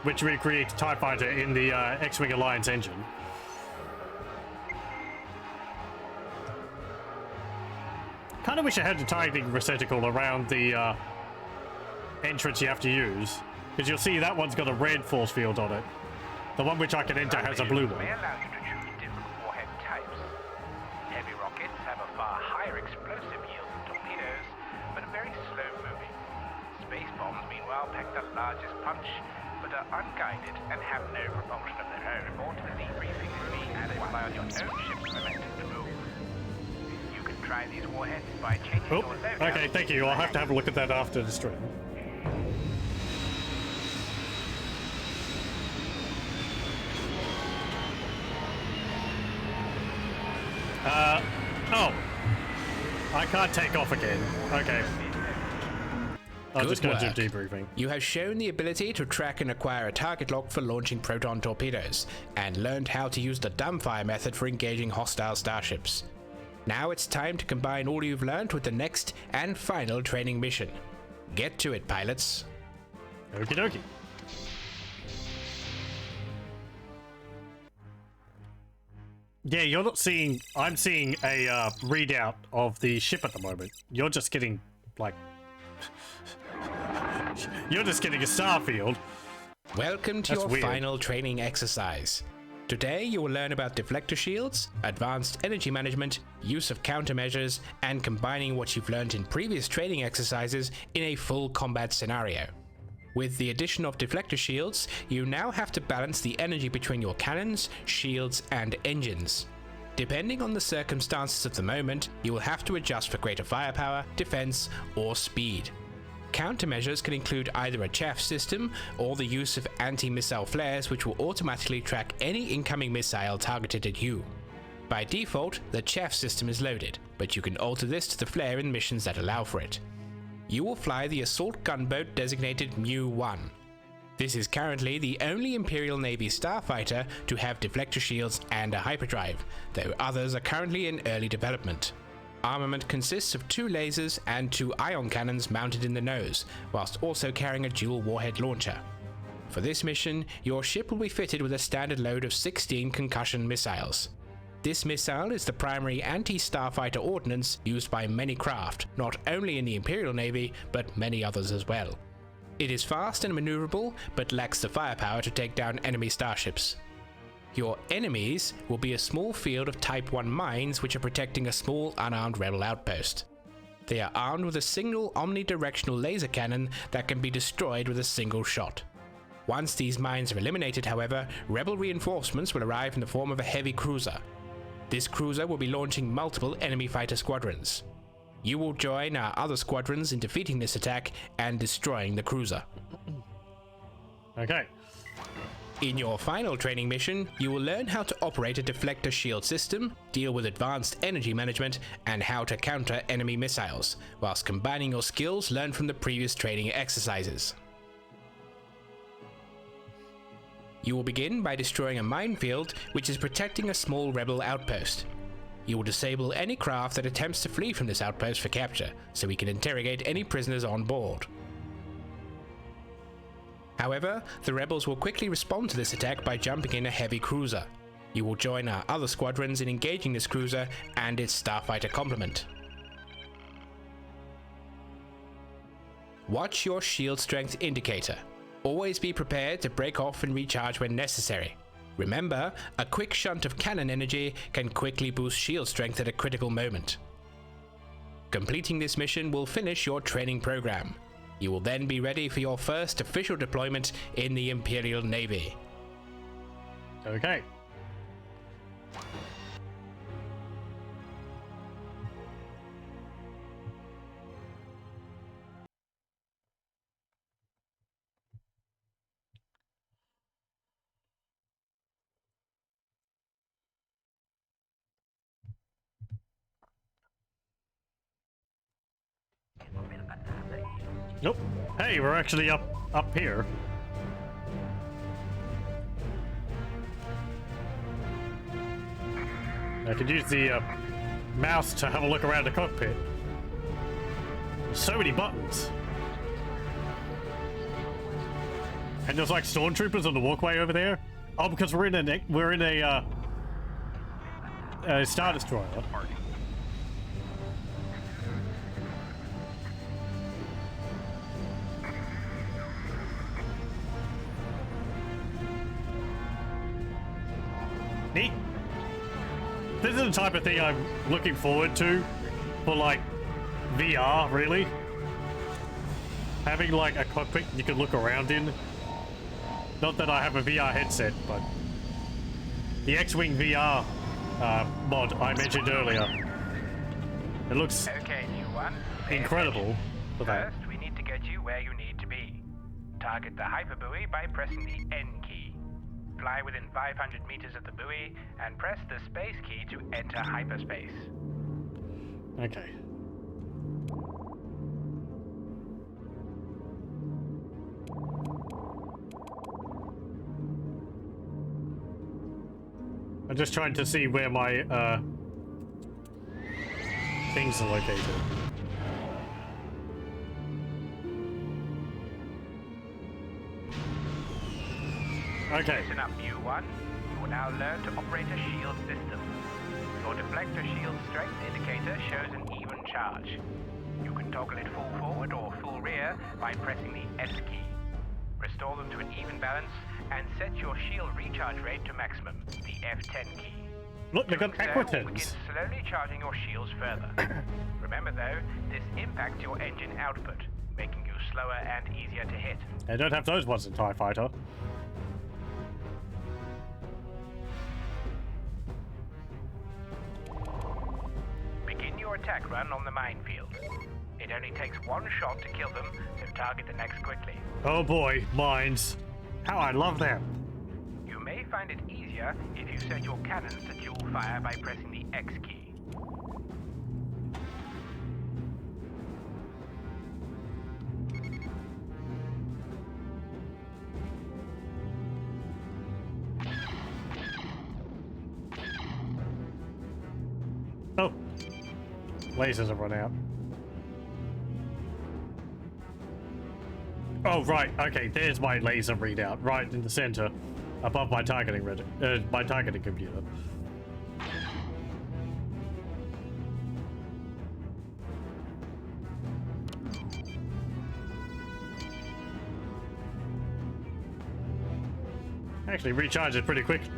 which recreates TIE Fighter in the X-Wing Alliance engine. Kind of wish I had the targeting receptacle around the entrance you have to use, because you'll see that one's got a red force field on it. The one which I can enter has a blue one. May allow you to choose different warhead types. Heavy rockets have a far higher explosive yield than torpedoes, but are very slow moving. Space bombs, meanwhile, pack the largest punch, but are unguided and have no propulsion of their own. Ultimately, briefing will be and rely on your own ship's momentum to move. You can try these warheads by changing Oh, your loadout. okay, thank you. I'll have to have a look at that after the stream. Oh. I can't take off again. Okay. I'll Good just go work. do debriefing. You have shown the ability to track and acquire a target lock for launching proton torpedoes, and learned how to use the dumbfire method for engaging hostile starships. Now it's time to combine all you've learned with the next and final training mission. Get to it, pilots. Okie dokie. Yeah, you're not seeing... I'm seeing a readout of the ship at the moment. You're just getting, like... You're just getting a star field. Welcome to That's your weird. final training exercise. Today you will learn about deflector shields, advanced energy management, use of countermeasures, and combining what you've learned in previous training exercises in a full combat scenario. With the addition of deflector shields, you now have to balance the energy between your cannons, shields, and engines. Depending on the circumstances of the moment, you will have to adjust for greater firepower, defense, or speed. Countermeasures can include either a chaff system or the use of anti-missile flares, which will automatically track any incoming missile targeted at you. By default, the chaff system is loaded, but you can alter this to the flare in missions that allow for it. You will fly the assault gunboat designated Mu-1. This is currently the only Imperial Navy starfighter to have deflector shields and a hyperdrive, though others are currently in early development. Armament consists of 2 lasers and 2 ion cannons mounted in the nose, whilst also carrying a dual warhead launcher. For this mission, your ship will be fitted with a standard load of 16 concussion missiles. This missile is the primary anti-starfighter ordnance used by many craft, not only in the Imperial Navy, but many others as well. It is fast and maneuverable, but lacks the firepower to take down enemy starships. Your enemies will be a small field of Type 1 mines which are protecting a small unarmed rebel outpost. They are armed with a single omnidirectional laser cannon that can be destroyed with a single shot. Once these mines are eliminated, however, rebel reinforcements will arrive in the form of a heavy cruiser. This cruiser will be launching multiple enemy fighter squadrons. You will join our other squadrons in defeating this attack and destroying the cruiser. Okay. In your final training mission, you will learn how to operate a deflector shield system, deal with advanced energy management, and how to counter enemy missiles, whilst combining your skills learned from the previous training exercises. You will begin by destroying a minefield which is protecting a small rebel outpost. You will disable any craft that attempts to flee from this outpost for capture, so we can interrogate any prisoners on board. However, the rebels will quickly respond to this attack by jumping in a heavy cruiser. You will join our other squadrons in engaging this cruiser and its starfighter complement. Watch your shield strength indicator. Always be prepared to break off and recharge when necessary. Remember, a quick shunt of cannon energy can quickly boost shield strength at a critical moment. Completing this mission will finish your training program. You will then be ready for your first official deployment in the Imperial Navy. Okay. Nope. Hey, we're actually up here. I could use the mouse to have a look around the cockpit. So many buttons. And there's like stormtroopers on the walkway over there. Oh, because we're in a Star Destroyer. Neat. This is the type of thing I'm looking forward to for like VR, really. Having like a cockpit you can look around in. Not that I have a VR headset, but the X-Wing VR mod I mentioned earlier. It looks Okay, new one. incredible for that. First, we need to get you where you need to be. Target the hyperbuoy by pressing the N key. Fly within 500 meters of the buoy and press the space key to enter hyperspace. Okay. I'm just trying to see where my things are located. Okay. Listen up, U1. You will now learn to operate a shield system. Your deflector shield strength indicator shows an even charge. You can toggle it full forward or full rear by pressing the S key. Restore them to an even balance and set your shield recharge rate to maximum, the F10 key. Look, they've got Doing so will begin Equitons. slowly charging your shields further. Remember though, this impacts your engine output, making you slower and easier to hit. I don't have those ones in TIE Fighter. Begin your attack run on the minefield. It only takes one shot to kill them, so target the next quickly. Oh boy, mines. How I love them. You may find it easier if you set your cannons to dual fire by pressing the X key. Oh. Lasers have run out. Oh, right. Okay, there's my laser readout. Right in the center. Above my targeting my targeting computer. Actually recharges pretty quickly.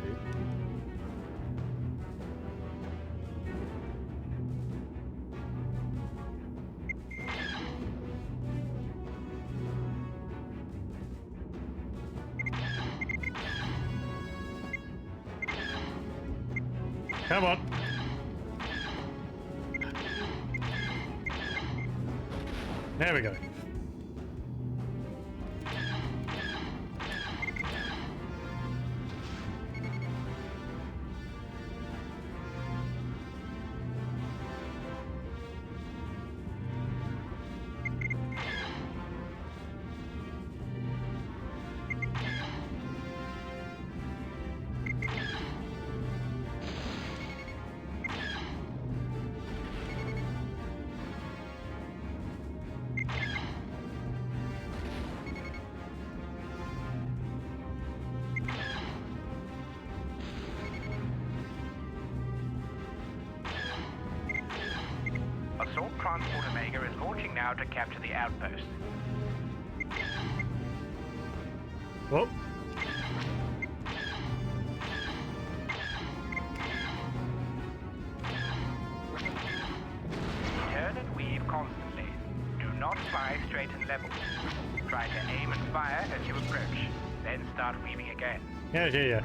Come on. There we go. Assault Transport Omega is launching now to capture the outpost. Oh. Turn and weave constantly. Do not fly straight and level. Try to aim and fire as you approach, then start weaving again. Yeah.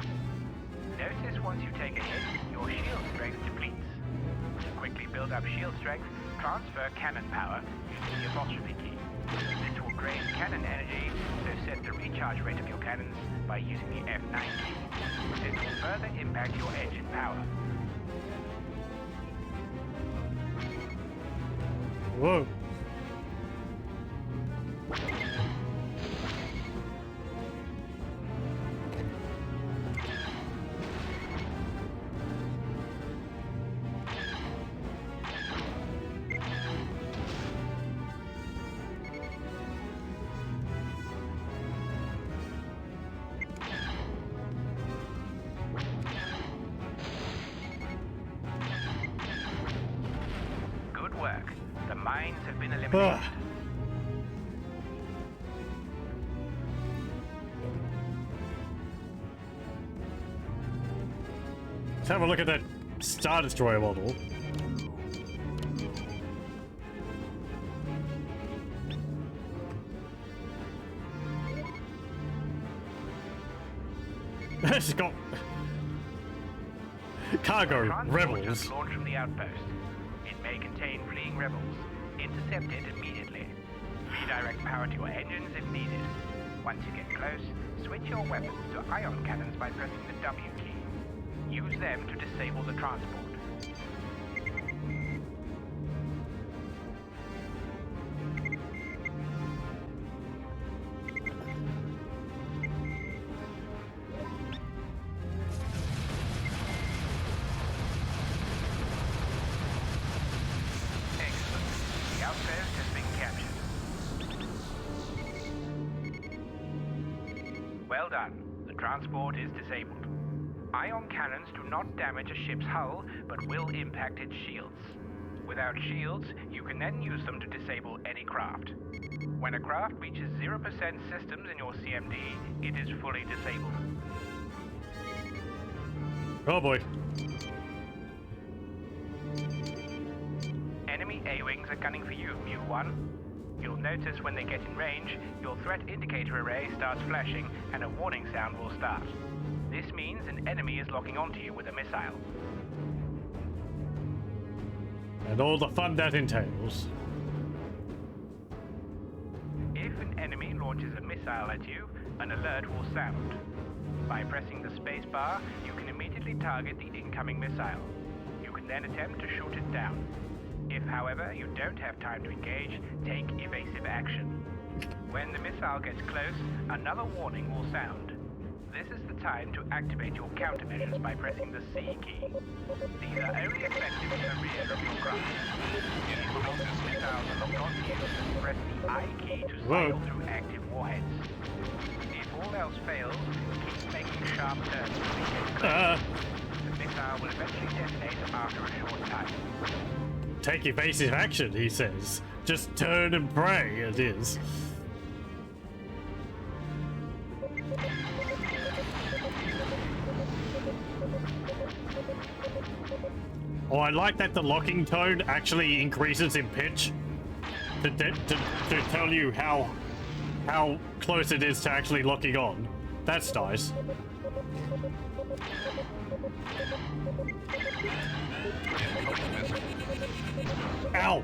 Notice once you take a hit, your shield strength depletes. To quickly build up shield strength, transfer cannon power using the apostrophe key. This will drain cannon energy, so set the recharge rate of your cannons by using the F9 key. This will further impact your engine power. Whoa. Good work. The mines have been eliminated. Let's have a look at that Star Destroyer model. It's got cargo Transport rebels. just launched from the outpost. It may contain fleeing rebels. Intercept it immediately. Redirect power to your engines if needed. Once you get close, switch your weapons to ion cannons by pressing the W key. Use them to disable the transport. Excellent. The outpost has been captured. Well done. The transport is disabled. Ion cannons do not damage a ship's hull, but will impact its shields. Without shields, you can then use them to disable any craft. When a craft reaches 0% systems in your CMD, it is fully disabled. Oh boy. Enemy A-wings are gunning for you, Mu-1. You'll notice when they get in range, your threat indicator array starts flashing and a warning sound will start. This means an enemy is locking onto you with a missile. And all the fun that entails. If an enemy launches a missile at you, an alert will sound. By pressing the space bar, you can immediately target the incoming missile. You can then attempt to shoot it down. If, however, you don't have time to engage, take evasive action. When the missile gets close, another warning will sound. This is the time to activate your countermeasures by pressing the C key. These are only effective in the rear of your craft. If this missile is locked onto you, press the I key to cycle through active warheads. If all else fails, keep making sharp turns until it gets close. The missile will eventually detonate after a short time. Take evasive action, he says. Just turn and pray, it is. Oh, I like that the locking tone actually increases in pitch to tell you how close it is to actually locking on. That's nice. Ow!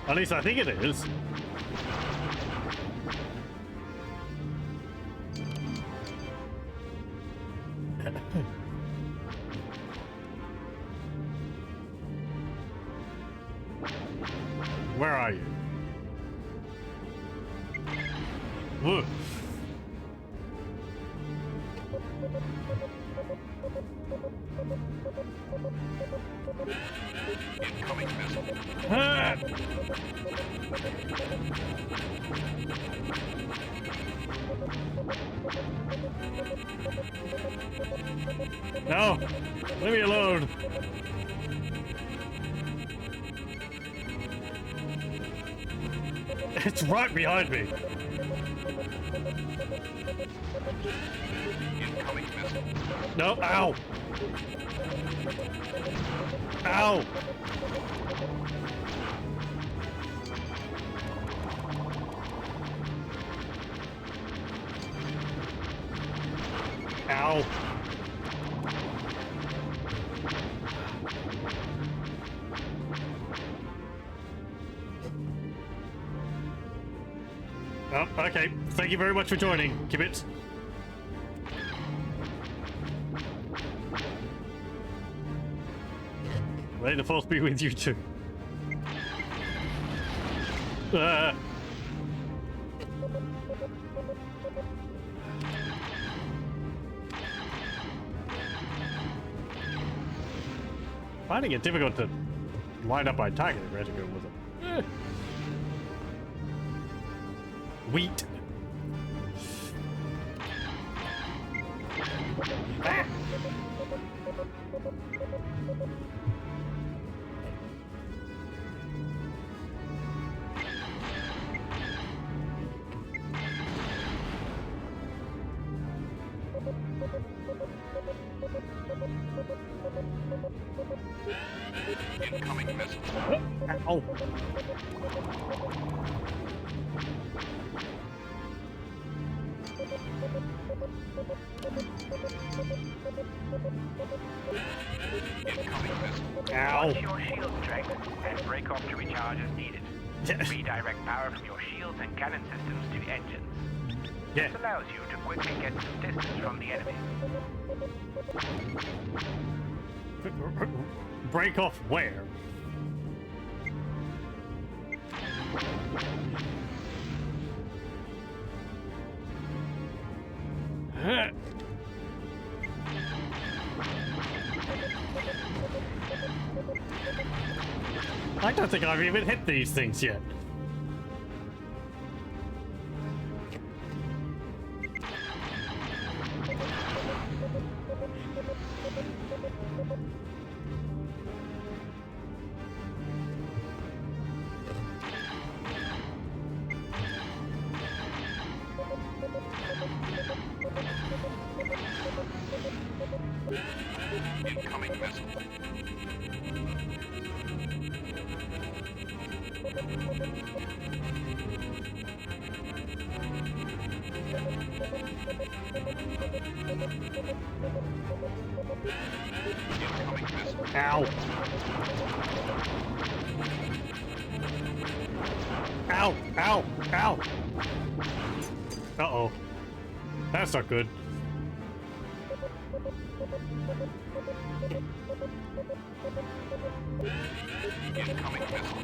At least I think it is. Where are you? Whoa. Incoming missile. Ah! No! Leave me alone! It's right behind me! Incoming missile. No, ow! Ow! Ow! Oh, okay. Thank you very much for joining, Kibitz. May the force be with you too. Finding it difficult to line up my target where to go with it. Wheat. Ah. Incoming missile. Ow. Incoming missile. Ow. Watch your shield strength and break off to recharge as needed. Redirect power from your shields and cannon systems to engines. Yeah. This allows you to quickly get some distance from the enemy. Break off where? I don't think I've even hit these things yet. Incoming missile. Incoming missile. Ow. Ow, ow, ow. Uh-oh. That's not good. Incoming missile.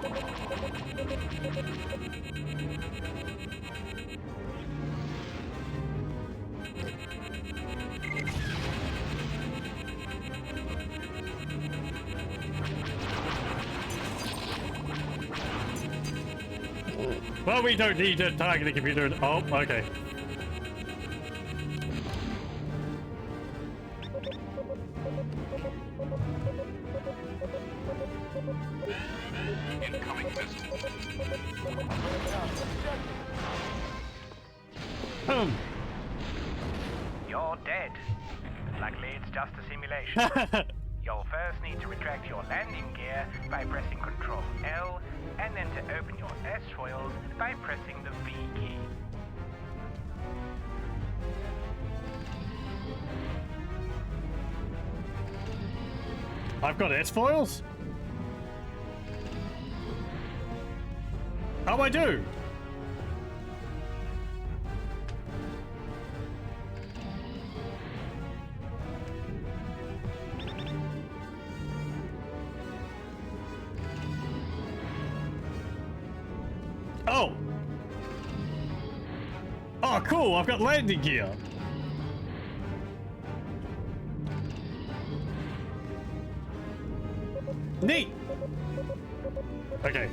Well, we don't need to target the computer. Oh, okay. Incoming missile. You're dead. Luckily, it's just a simulation. You'll first need to retract your landing gear by pressing Control L, and then to open your S-foils by pressing the V key. I've got S-foils? Oh, I do! Oh! Oh, cool! I've got landing gear! Neat! Okay.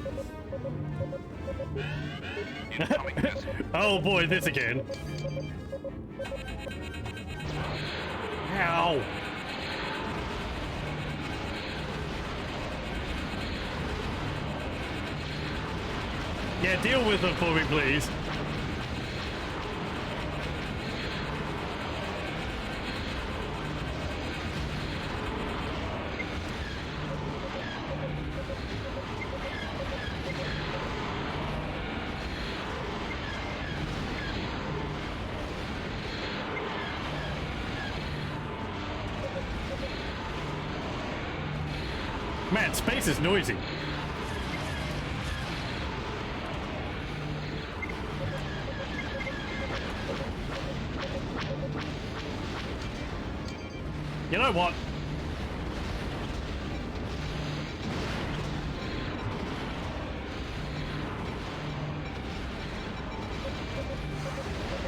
Incoming missile. Oh boy, this again. Ow! Yeah, deal with them for me, please. Man, space is noisy. You know what?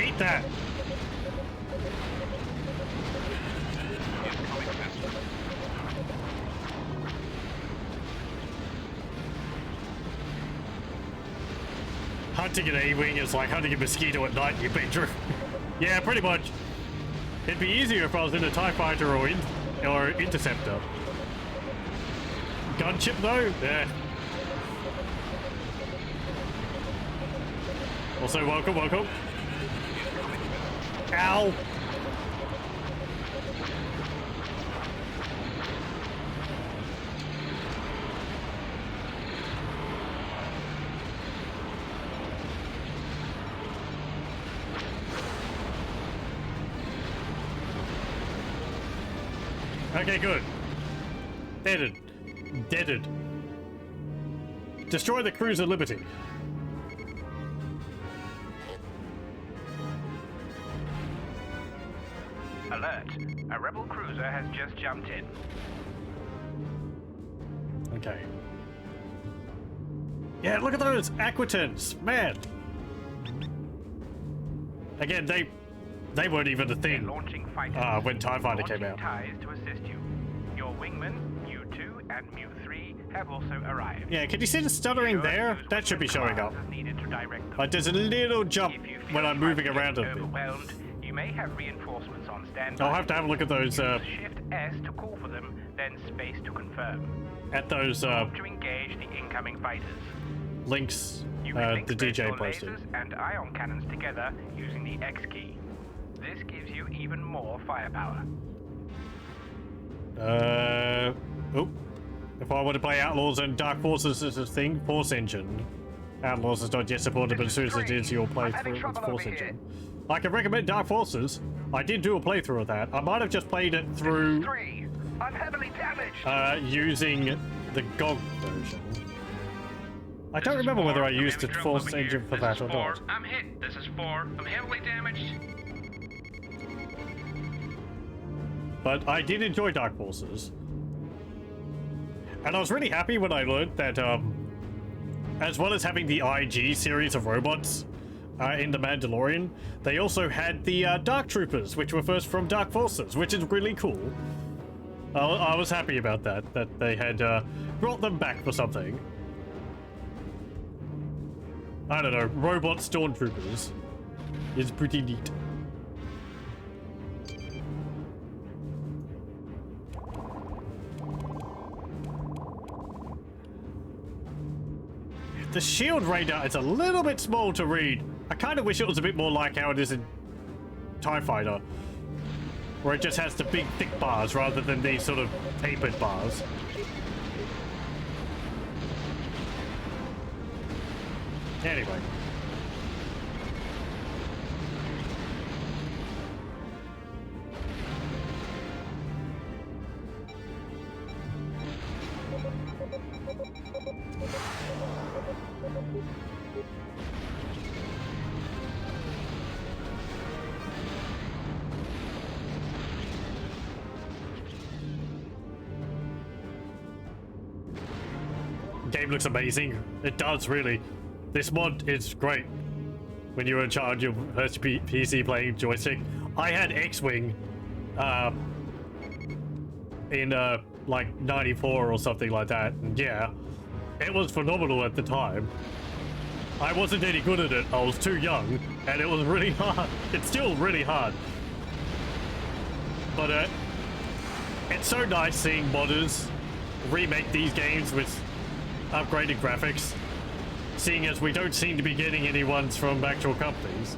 Eat that. Incoming missile. Hunting an A-wing is like hunting a mosquito at night, you picture. Yeah, pretty much. It'd be easier if I was in a TIE fighter or interceptor. Gunship though? Yeah. Also, welcome, welcome. Ow! Okay, good. Deaded. Deaded. Destroy the Cruiser Liberty. Alert. A rebel cruiser has just jumped in. Okay. Yeah, look at those Aquitans, man. Again, they weren't even a thing Launching fighters. when TIE Fighter came out. Ties to assist you. Your wingmen, Mu-2 and Mu-3, have also arrived. Yeah, can you see the stuttering there? That should be showing up. But there's a little jump when I'm moving around a bit. Overwhelmed, you may have reinforcements on standby. I'll have to have a look at those, Shift S to call for them, then space to confirm. at those, To engage the incoming fighters. links, You can link the DJ spatial posted. lasers and ion cannons together using the X key. This gives you even more firepower. Oh. If I want to play Outlaws and Dark Forces as a thing, Force Engine. Outlaws is not yet supported, but as soon as it is, you'll play through with Force Engine. I can recommend Dark Forces. I did do a playthrough of that. I might have just played it through I'm heavily damaged. using the GOG version. I don't remember whether I used the Force Engine for that or not. I'm hit. This is 4. I'm heavily damaged. But I did enjoy Dark Forces. And I was really happy when I learned that, as well as having the IG series of robots in The Mandalorian, they also had the Dark Troopers, which were first from Dark Forces, which is really cool. I was happy about that they had brought them back for something. I don't know, robot stormtroopers is pretty neat. The shield radar is a little bit small to read. I kind of wish it was a bit more like how it is in TIE Fighter, where it just has the big thick bars rather than these sort of tapered bars. Anyway. Game looks amazing. It does, really. This mod is great. When you're in charge of first PC playing joystick. I had X-Wing in like 94 or something like that. And yeah, it was phenomenal at the time. I wasn't any good at it. I was too young, and it was really hard. It's still really hard. But it's so nice seeing modders remake these games with upgraded graphics, seeing as we don't seem to be getting any ones from actual companies.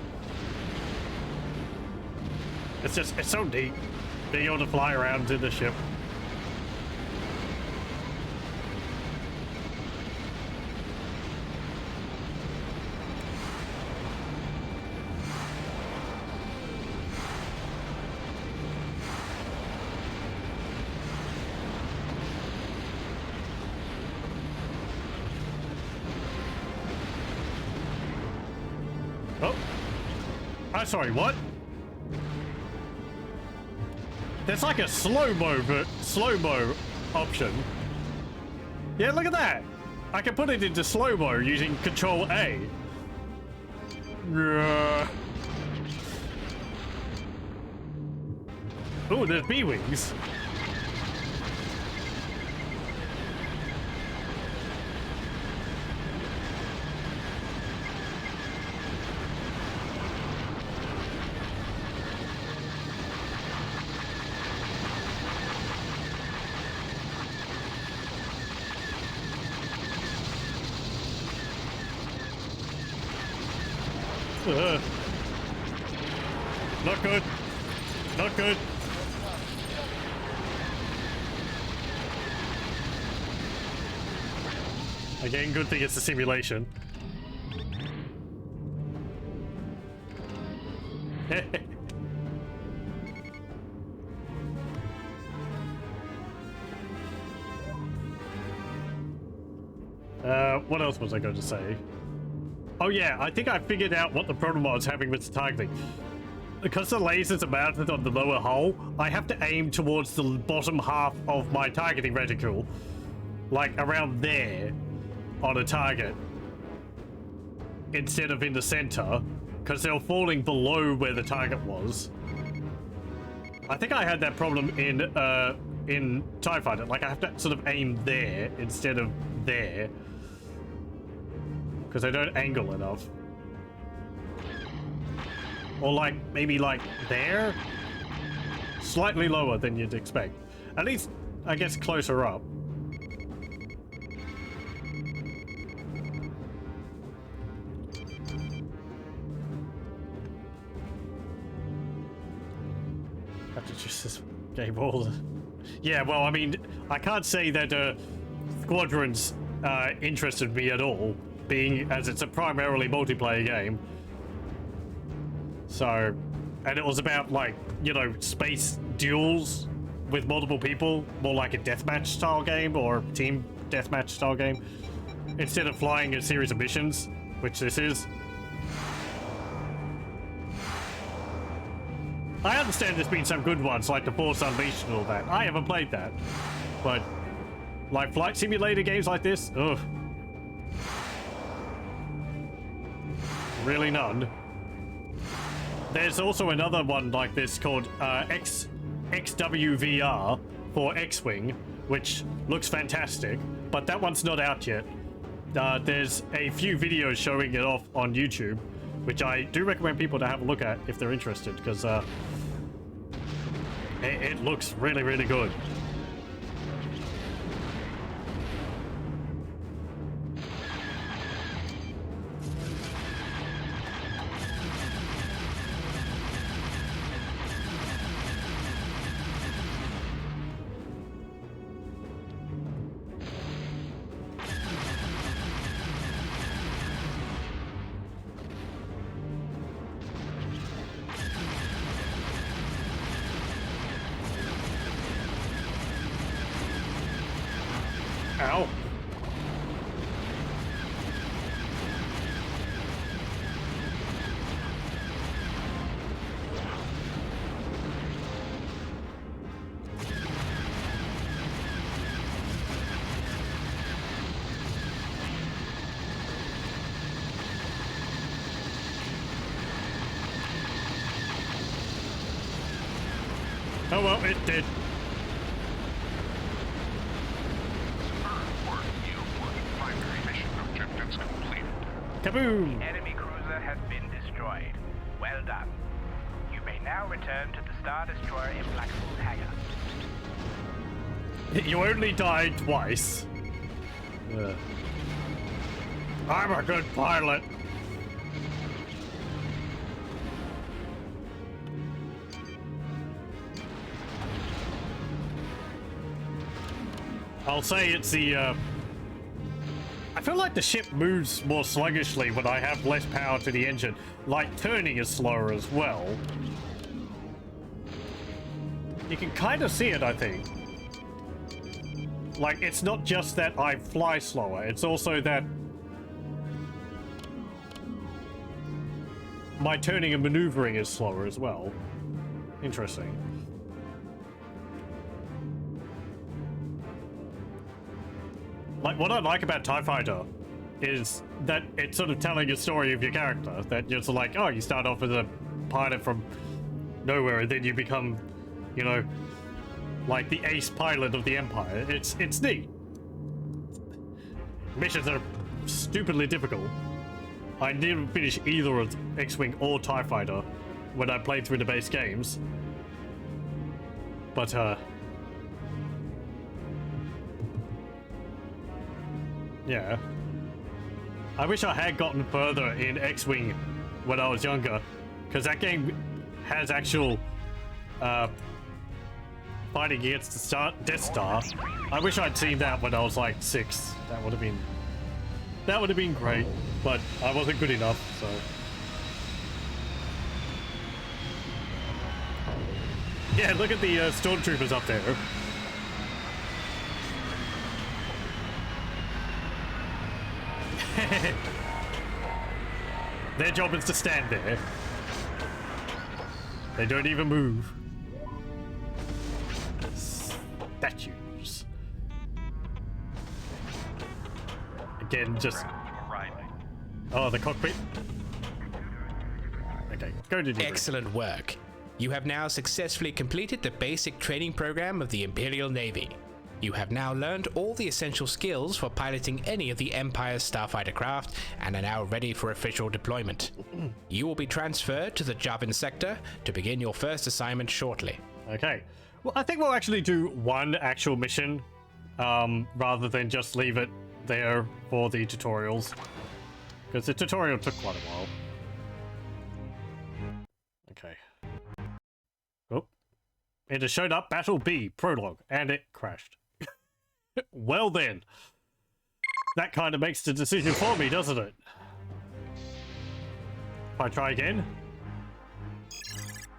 It's so neat being able to fly around in the ship. Oh. I'm sorry, what? There's like a slow-mo option. Yeah, look at that. I can put it into slow-mo using Control A. Ooh, there's B-Wings. Not good. Not good. Again, good thing it's a simulation. what else was I going to say? Oh yeah, I think I figured out what the problem I was having with the targeting. Because the lasers are mounted on the lower hull, I have to aim towards the bottom half of my targeting reticle. Like around there on a target. Instead of in the center. Because they were falling below where the target was. I think I had that problem in TIE Fighter. Like I have to sort of aim there instead of there. Because I don't angle enough. Or like, maybe like there? Slightly lower than you'd expect. At least, I guess, closer up. Have to choose this game all. Yeah, well, I mean, I can't say that Squadrons interested me at all, being as it's a primarily multiplayer game. So, and it was about, like, you know, space duels with multiple people, more like a deathmatch style game or team deathmatch style game, instead of flying a series of missions, which this is. I understand there's been some good ones, like the Force Unleashed and all that. I haven't played that. But, like, flight simulator games like this? Ugh. Really none. There's also another one like this called XWVR for X-Wing, which looks fantastic, but that one's not out yet. There's a few videos showing it off on YouTube, which I do recommend people to have a look at if they're interested, because it looks really, really good. Ow. Oh well, it did. Kaboom! Enemy cruiser has been destroyed. Well done. You may now return to the Star Destroyer in Blackpool Hangar. You only died twice. I'm a good pilot. I'll say it's the, I feel like the ship moves more sluggishly when I have less power to the engine. Like, turning is slower as well. You can kind of see it, I think. Like, it's not just that I fly slower, it's also that my turning and maneuvering is slower as well. Interesting. Like, what I like about TIE Fighter is that it's sort of telling a story of your character. That you're sort of like, oh, you start off as a pilot from nowhere, and then you become, you know, like the ace pilot of the Empire. It's neat. Missions are stupidly difficult. I didn't finish either of X-Wing or TIE Fighter when I played through the base games. But, yeah. I wish I had gotten further in X-Wing when I was younger, because that game has actual fighting against the Death Star. I wish I'd seen that when I was like 6. That would have been great, but I wasn't good enough, so. Yeah, look at the stormtroopers up there. Their job is to stand there. They don't even move. Statues. Again, just... Oh, the cockpit. Okay, go to the Excellent work. You have now successfully completed the basic training program of the Imperial Navy. You have now learned all the essential skills for piloting any of the Empire's starfighter craft and are now ready for official deployment. You will be transferred to the Javin sector to begin your first assignment shortly. Okay. Well, I think we'll actually do one actual mission, rather than just leave it there for the tutorials. Because the tutorial took quite a while. Okay. Oh. It has showed up Battle B, Prologue, and it crashed. Well then. That kind of makes the decision for me, doesn't it? If I try again.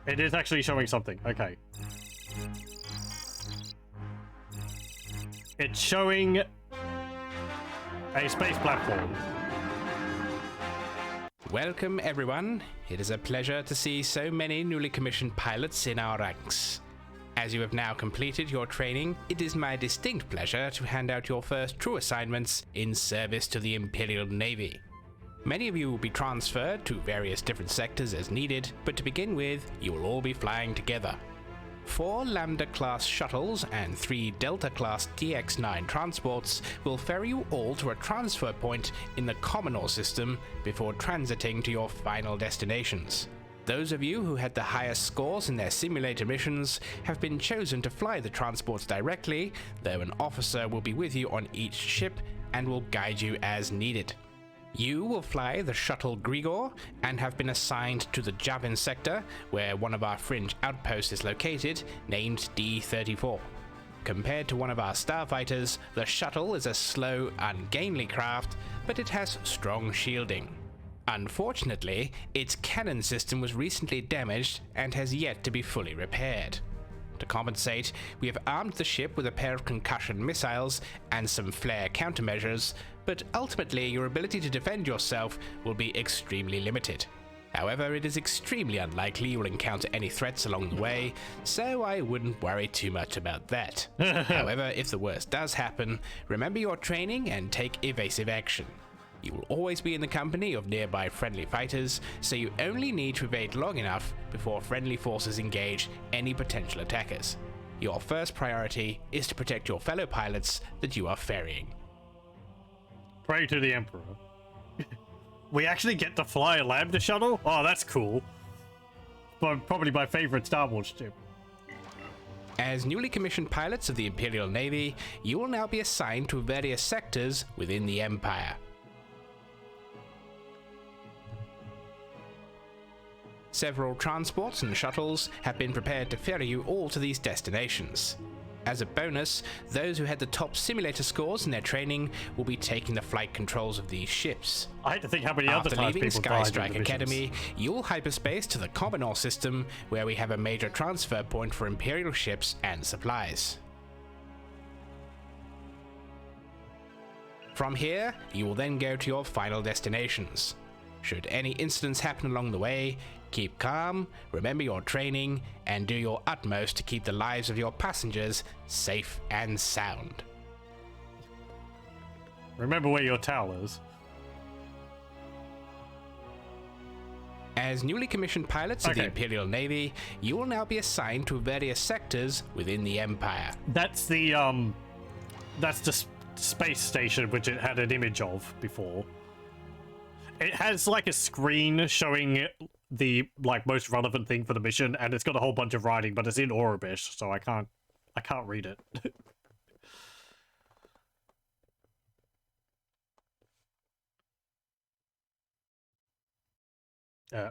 It is actually showing something. Okay. It's showing a space platform. Welcome everyone. It is a pleasure to see so many newly commissioned pilots in our ranks. As you have now completed your training, it is my distinct pleasure to hand out your first true assignments in service to the Imperial Navy. Many of you will be transferred to various different sectors as needed, but to begin with, you will all be flying together. 4 Lambda-class shuttles and 3 Delta-class DX-9 transports will ferry you all to a transfer point in the Commodore system before transiting to your final destinations. Those of you who had the highest scores in their simulator missions have been chosen to fly the transports directly, though an officer will be with you on each ship and will guide you as needed. You will fly the shuttle Grigor and have been assigned to the Javin sector, where one of our fringe outposts is located, named D-34. Compared to one of our starfighters, the shuttle is a slow, ungainly craft, but it has strong shielding. Unfortunately, its cannon system was recently damaged and has yet to be fully repaired. To compensate, we have armed the ship with a pair of concussion missiles and some flare countermeasures, but ultimately your ability to defend yourself will be extremely limited. However, it is extremely unlikely you will encounter any threats along the way, so I wouldn't worry too much about that. However, if the worst does happen, remember your training and take evasive action. You will always be in the company of nearby friendly fighters, so you only need to evade long enough before friendly forces engage any potential attackers. Your first priority is to protect your fellow pilots that you are ferrying. Pray to the Emperor. We actually get to fly a Lambda shuttle? Oh, that's cool. But probably my favorite Star Wars ship. As newly commissioned pilots of the Imperial Navy, you will now be assigned to various sectors within the Empire. Several transports and shuttles have been prepared to ferry you all to these destinations. As a bonus, those who had the top simulator scores in their training will be taking the flight controls of these ships. I had to think how many other After times leaving people died in Skystrike the missions. Academy, you'll hyperspace to the Commodore system, where we have a major transfer point for Imperial ships and supplies. From here, you will then go to your final destinations. Should any incidents happen along the way, keep calm, remember your training, and do your utmost to keep the lives of your passengers safe and sound. Remember where your towel is. As newly commissioned pilots of the Imperial Navy, you will now be assigned to various sectors within the Empire. That's the space station which it had an image of before. It has like a screen showing the most relevant thing for the mission, and it's got a whole bunch of writing, but it's in Aurebesh, so I can't read it.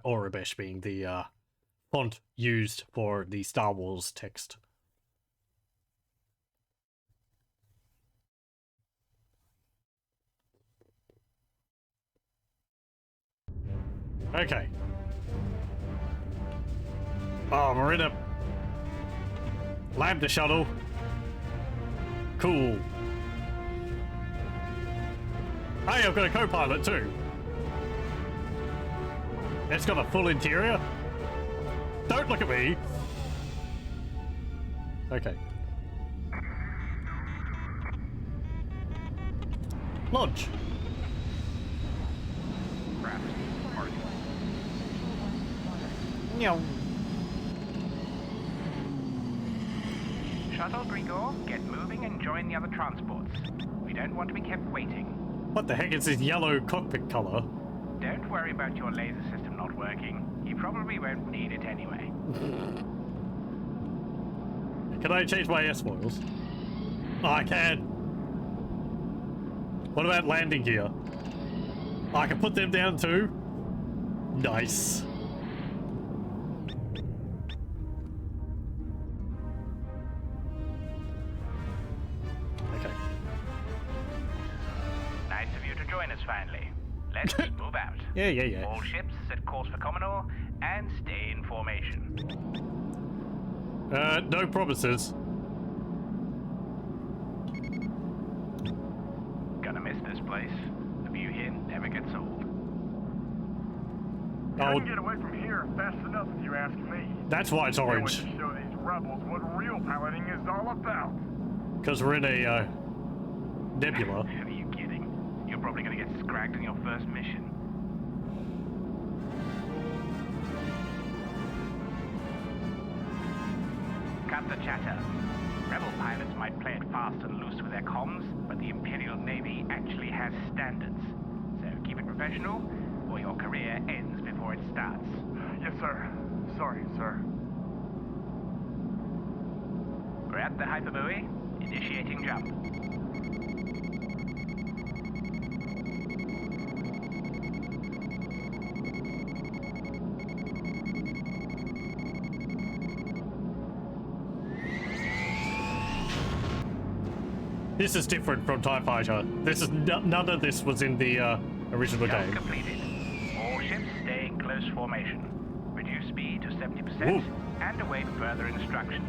Aurebesh being the font used for the Star Wars text. Okay. Oh, we're in a Lambda shuttle. Cool. Hey, I've got a co-pilot too. It's got a full interior? Don't look at me! Okay. Lodge. Craft, party. Meow. Shuttle Grigor, get moving and join the other transports. We don't want to be kept waiting. What the heck is this yellow cockpit color? Don't worry about your laser system not working. You probably won't need it anyway. Can I change my S-foils? Oh, I can. What about landing gear? Oh, I can put them down too? Nice. Okay. Nice of you to join us finally. Let's move out. Yeah. All ships set course for Commodore and stay in formation. No promises. Gonna miss this place. The view here never gets old. Oh, Couldn't get away from here fast enough if you ask me. that's why it's Can't wait orange. to show these rebels what real piloting is all about. Because we're in a, nebula. Are you kidding? You're probably gonna get scragged in your first mission. Cut the chatter. Rebel pilots might play it fast and loose with their comms, but the Imperial Navy actually has standards. So keep it professional, or your career ends before it starts. Yes, sir. Sorry, sir. We're at the hyperbuoy. Initiating jump. This is different from TIE Fighter. This is none of this was in the original Jump game. completed. All ships stay in close formation. Reduce speed to 70% Ooh. and await further instructions.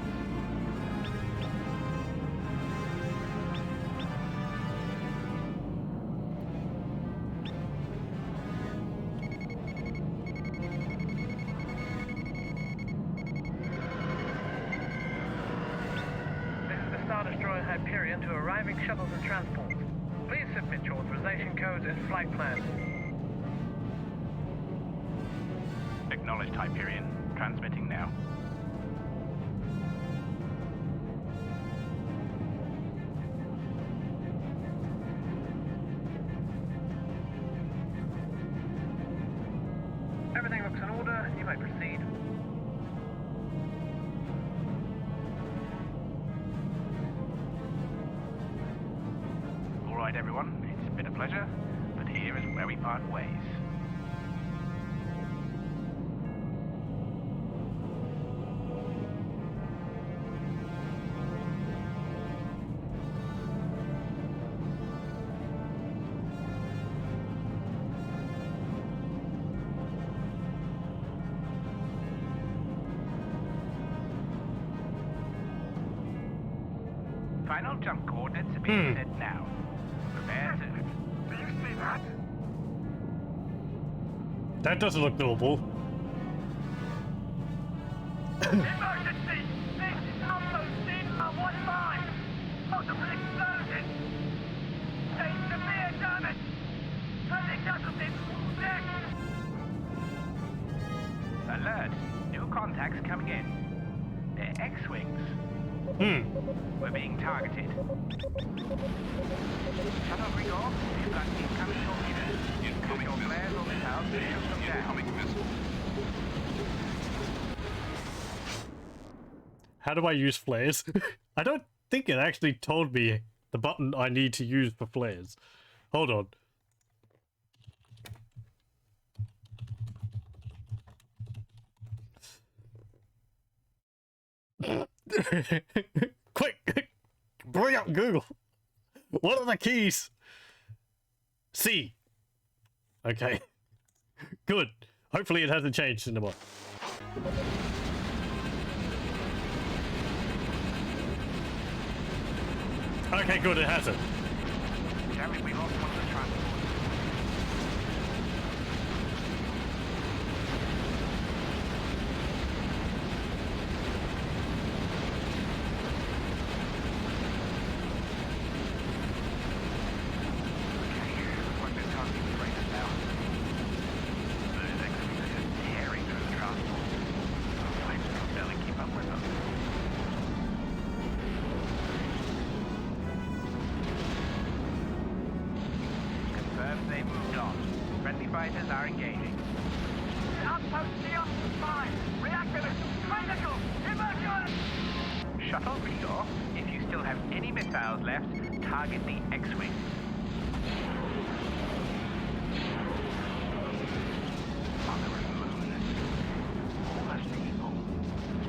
This is the Star Destroyer Hyperion to arriving shuttles and transports. Please submit your authorization codes and flight plans. Acknowledged, Hyperion. Transmitting now. Everything looks in order. You may proceed. All right, everyone. It's been a pleasure, but here is where we part ways. Final jump coordinates are being set now. Prepare to... Do you see that? That doesn't look normal. Emergency! This almost in one line! Multiple explosions! Take severe damage! Turning casualties! Next! Alert! New contacts coming in. They're X-Wings. We're being targeted. Shuttle Grigor, you've got incoming torpedoes. Put your flares on this house and shoot them down. Incoming missile. How do I use flares? I don't think it actually told me the button I need to use for flares. Hold on. Quick! Bring up Google. What are the keys? C. Okay. Good. Hopefully it hasn't changed in the mod. Okay, good, it hasn't. Damn it, we lost one of the transports. Shuttle Grigor, if you still have any missiles left, target the X-Wing.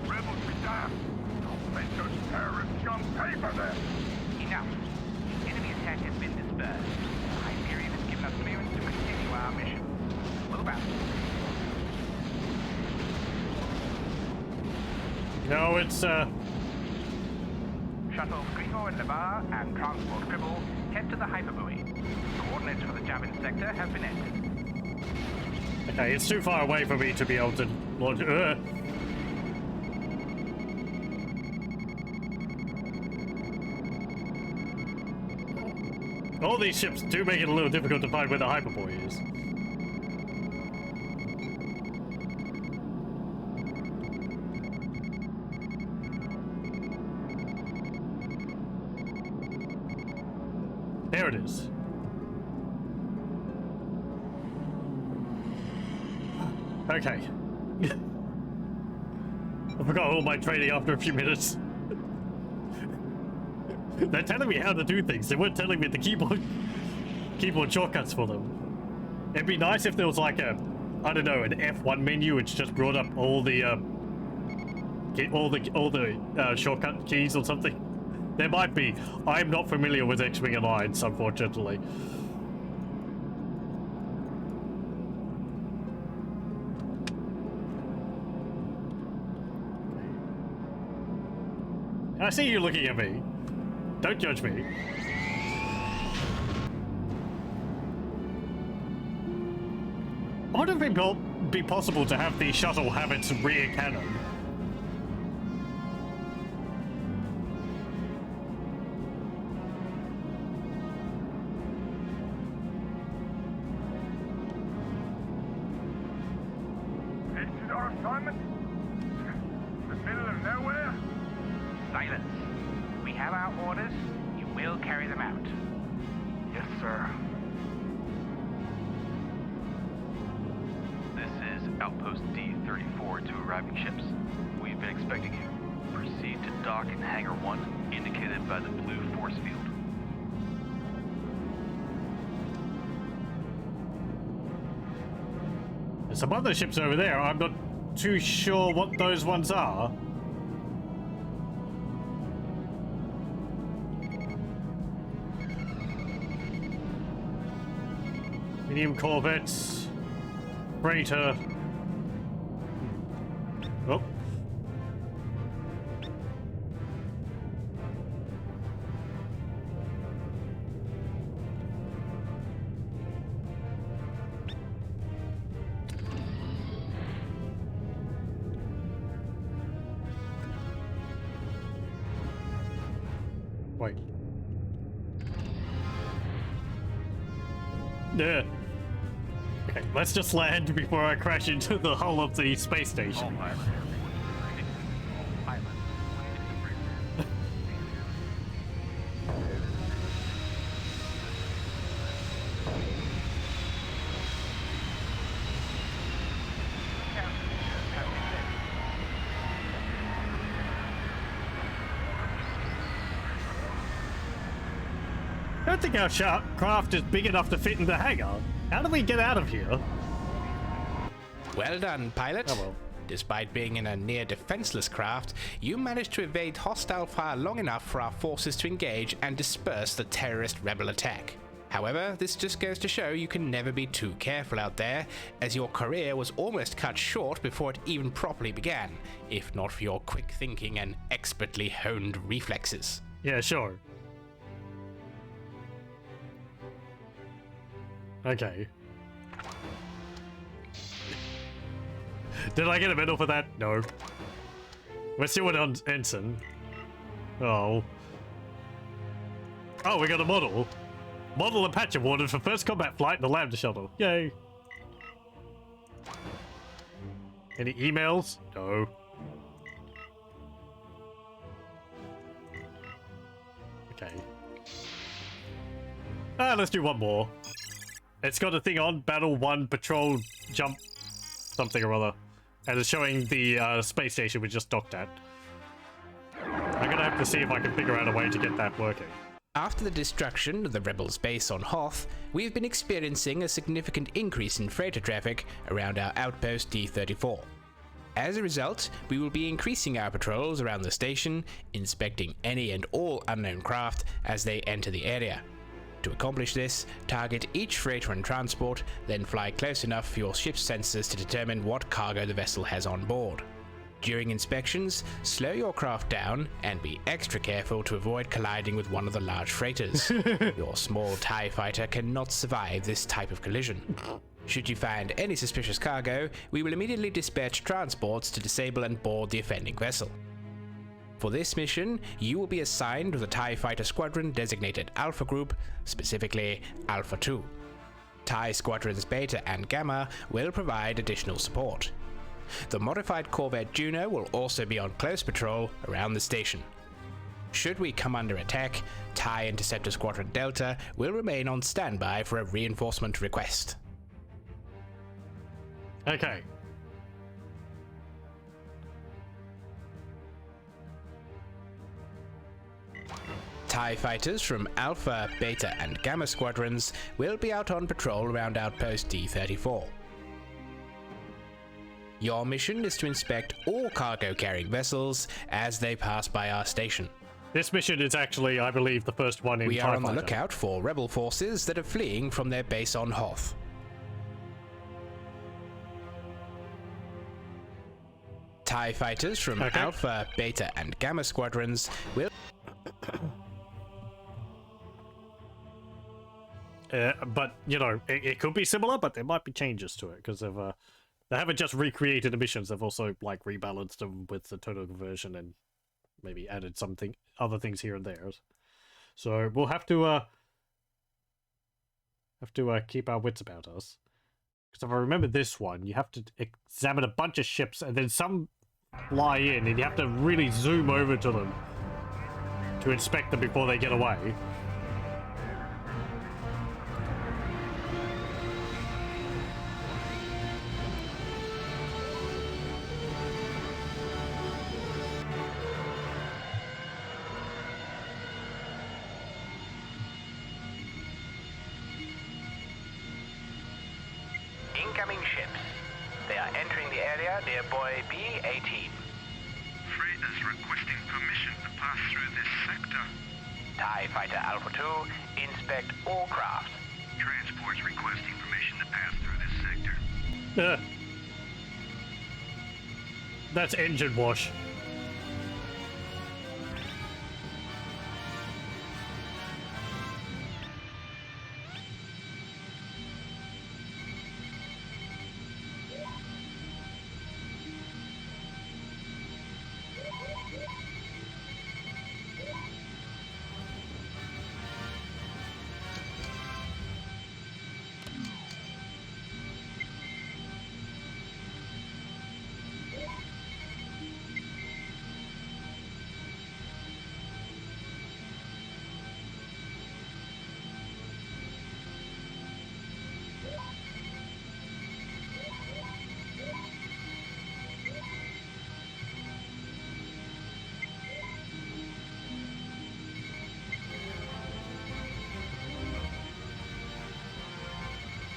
Rebels be damned. Don't let those terrorist scum pay for this. Enough. Enemy attack has been dispersed. Hyperion has given us clearance to continue our mission. Move out. No, it's Shuttles Grigor and Navarre and Transport Cribble head to the hyperbuoy. Coordinates for the Javin sector have been entered. okay. It's too far away for me to be able to launch. All these ships do make it a little difficult to find where the hyperbuoy is. There it is. Okay. I forgot all my training after a few minutes. They're telling me how to do things. They weren't telling me the keyboard shortcuts for them. It'd be nice if there was like a, I don't know, an F1 menu which just brought up all the shortcut keys or something. There might be. I'm not familiar with X-Wing Alliance, unfortunately. I see you looking at me. Don't judge me. I wonder if it will be possible to have the shuttle have its rear cannon. This is our assignment? The middle of nowhere? Silence. We have our orders. You will carry them out. Yes, sir. This is Outpost D-34 to arriving ships. We've been expecting you. Proceed to dock in Hangar 1, indicated by the blue force field. There's some other ships over there. I'm not too sure what those ones are. Medium corvettes, freighter. Oh. Wait. Yeah. Okay, let's just land before I crash into the hull of the space station. I don't think our craft is big enough to fit in the hangar. How do we get out of here? Well done, pilot. Oh well. Despite being in a near defenseless craft, you managed to evade hostile fire long enough for our forces to engage and disperse the terrorist rebel attack. However, this just goes to show you can never be too careful out there, as your career was almost cut short before it even properly began, if not for your quick thinking and expertly honed reflexes. Yeah, sure. Okay. Did I get a medal for that? No. We're still on ensign. Oh. Oh, we got a model. Model and patch awarded for first combat flight in the Lambda shuttle. Yay. Any emails? No. Okay. Let's do one more. It's got a thing on, Battle 1, Patrol, Jump, something or other. And it's showing the space station we just docked at. I'm I'm gonna have to see if I can figure out a way to get that working. After the destruction of the Rebels' base on Hoth, we've been experiencing a significant increase in freighter traffic around our outpost D-34. As a result, we will be increasing our patrols around the station, inspecting any and all unknown craft as they enter the area. To accomplish this, target each freighter and transport, then fly close enough for your ship's sensors to determine what cargo the vessel has on board. During inspections, slow your craft down and be extra careful to avoid colliding with one of the large freighters. Your small TIE fighter cannot survive this type of collision. Should you find any suspicious cargo, we will immediately dispatch transports to disable and board the offending vessel. For this mission, you will be assigned with a TIE fighter squadron designated Alpha Group, specifically Alpha 2. TIE Squadrons Beta and Gamma will provide additional support. The modified Corvette Juno will also be on close patrol around the station. Should we come under attack, TIE Interceptor Squadron Delta will remain on standby for a reinforcement request. Okay. TIE fighters from Alpha, Beta, and Gamma squadrons will be out on patrol around Outpost D-34. Your mission is to inspect all cargo-carrying vessels as they pass by our station. This mission is actually, I believe, the first one in We TIE are on the Fighter. lookout for rebel forces that are fleeing from their base on Hoth. TIE fighters from Alpha, Beta, and Gamma squadrons will... But, you know, it could be similar, but there might be changes to it, because they haven't just recreated the missions, they've also, like, rebalanced them with the total conversion and maybe added other things here and there. So we'll have to keep our wits about us. Because if I remember this one, you have to examine a bunch of ships, and then some fly in, and you have to really zoom over to them to inspect them before they get away. Incoming ships. They are entering the area near buoy B-18. Freighters requesting permission to pass through this sector. TIE Fighter Alpha 2, inspect all craft. Transports requesting permission to pass through this sector. That's engine wash.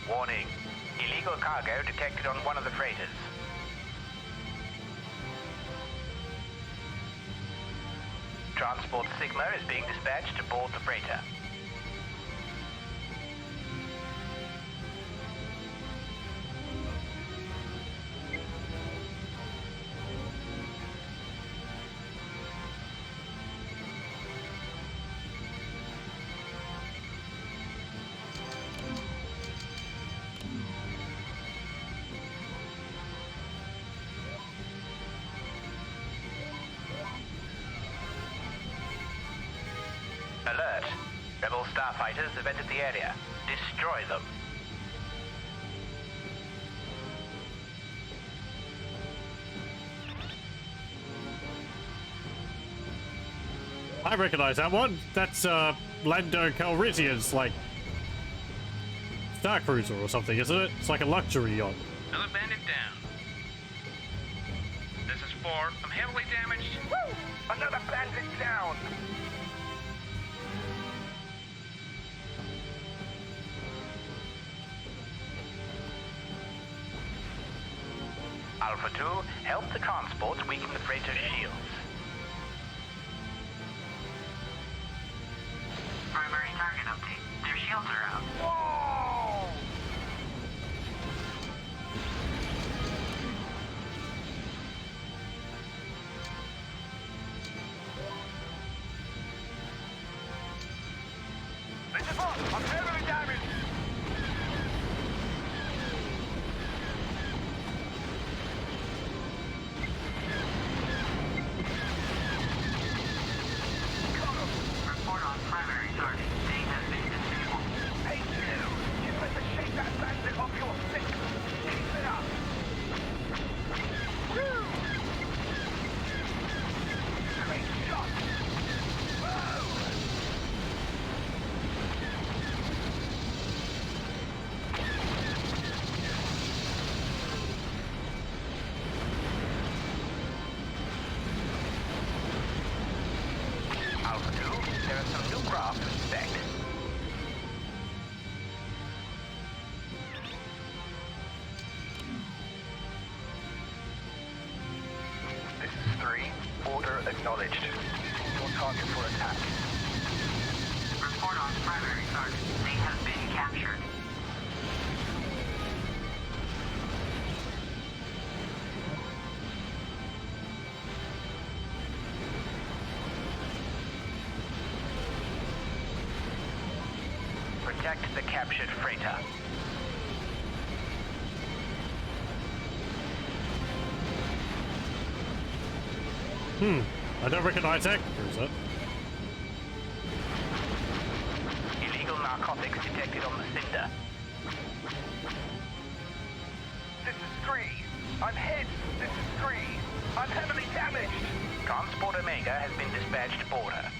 Warning. Illegal cargo detected on one of the freighters. Transport Sigma is being dispatched to board the freighter. Alert! Rebel starfighters have entered the area. Destroy them. I recognize that one. That's Lando Calrissian's, like, Star Cruiser or something, isn't it? It's like a luxury yacht. Another bandit down. This is 4, I'm heavily damaged. Woo! Another bandit down! Alpha 2, help the transports weaken the freighter's shields. Primary target update. Their shields are out. Whoa! This is up! I'm heavily damaged! Report on primary target. They have been disabled. Hey, you better shake that bandit off your stick! Keep it up! Woo! Great shot! Whoa! Alpha 2, there are some new craft to inspect. This is 3. Order acknowledged. Your target for attack. Report on primary target. They have been captured. Protect the captured freighter. I don't recognize that cruiser. Illegal narcotics detected on the Cinder. This is 3. I'm hit. This is 3. I'm heavily damaged. Transport Omega has been dispatched to border.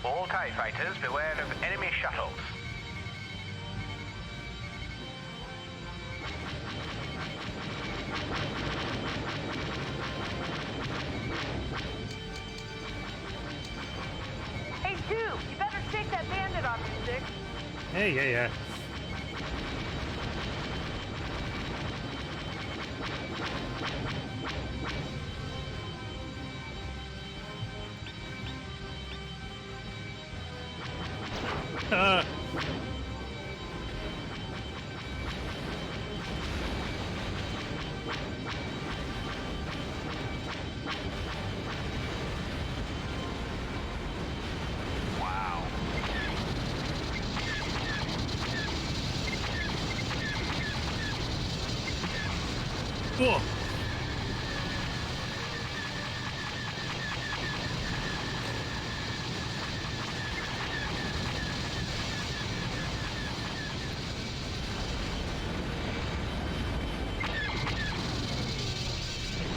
All TIE fighters, beware of enemy shuttles. Hey, dude, you better shake that bandit off your stick. Hey, yeah. Wow. Oh.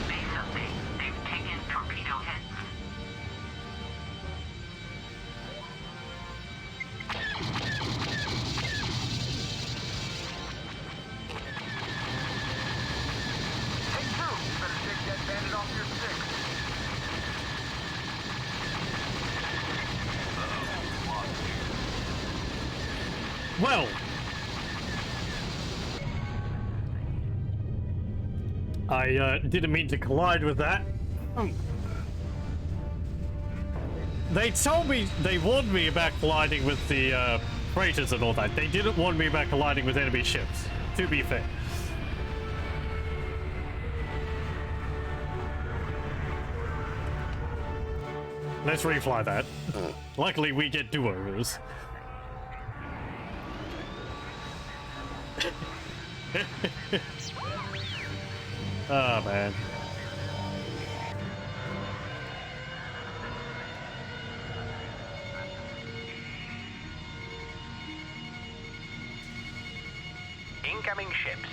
Base update. They've taken torpedo hits. Hey, 2. You better shake that bandit off your stick. Well. I didn't mean to collide with that. They told me, they warned me about colliding with the freighters and all that. They didn't warn me about colliding with enemy ships, to be fair. Let's refly that. Luckily, we get do-overs. Oh, man. Incoming ships.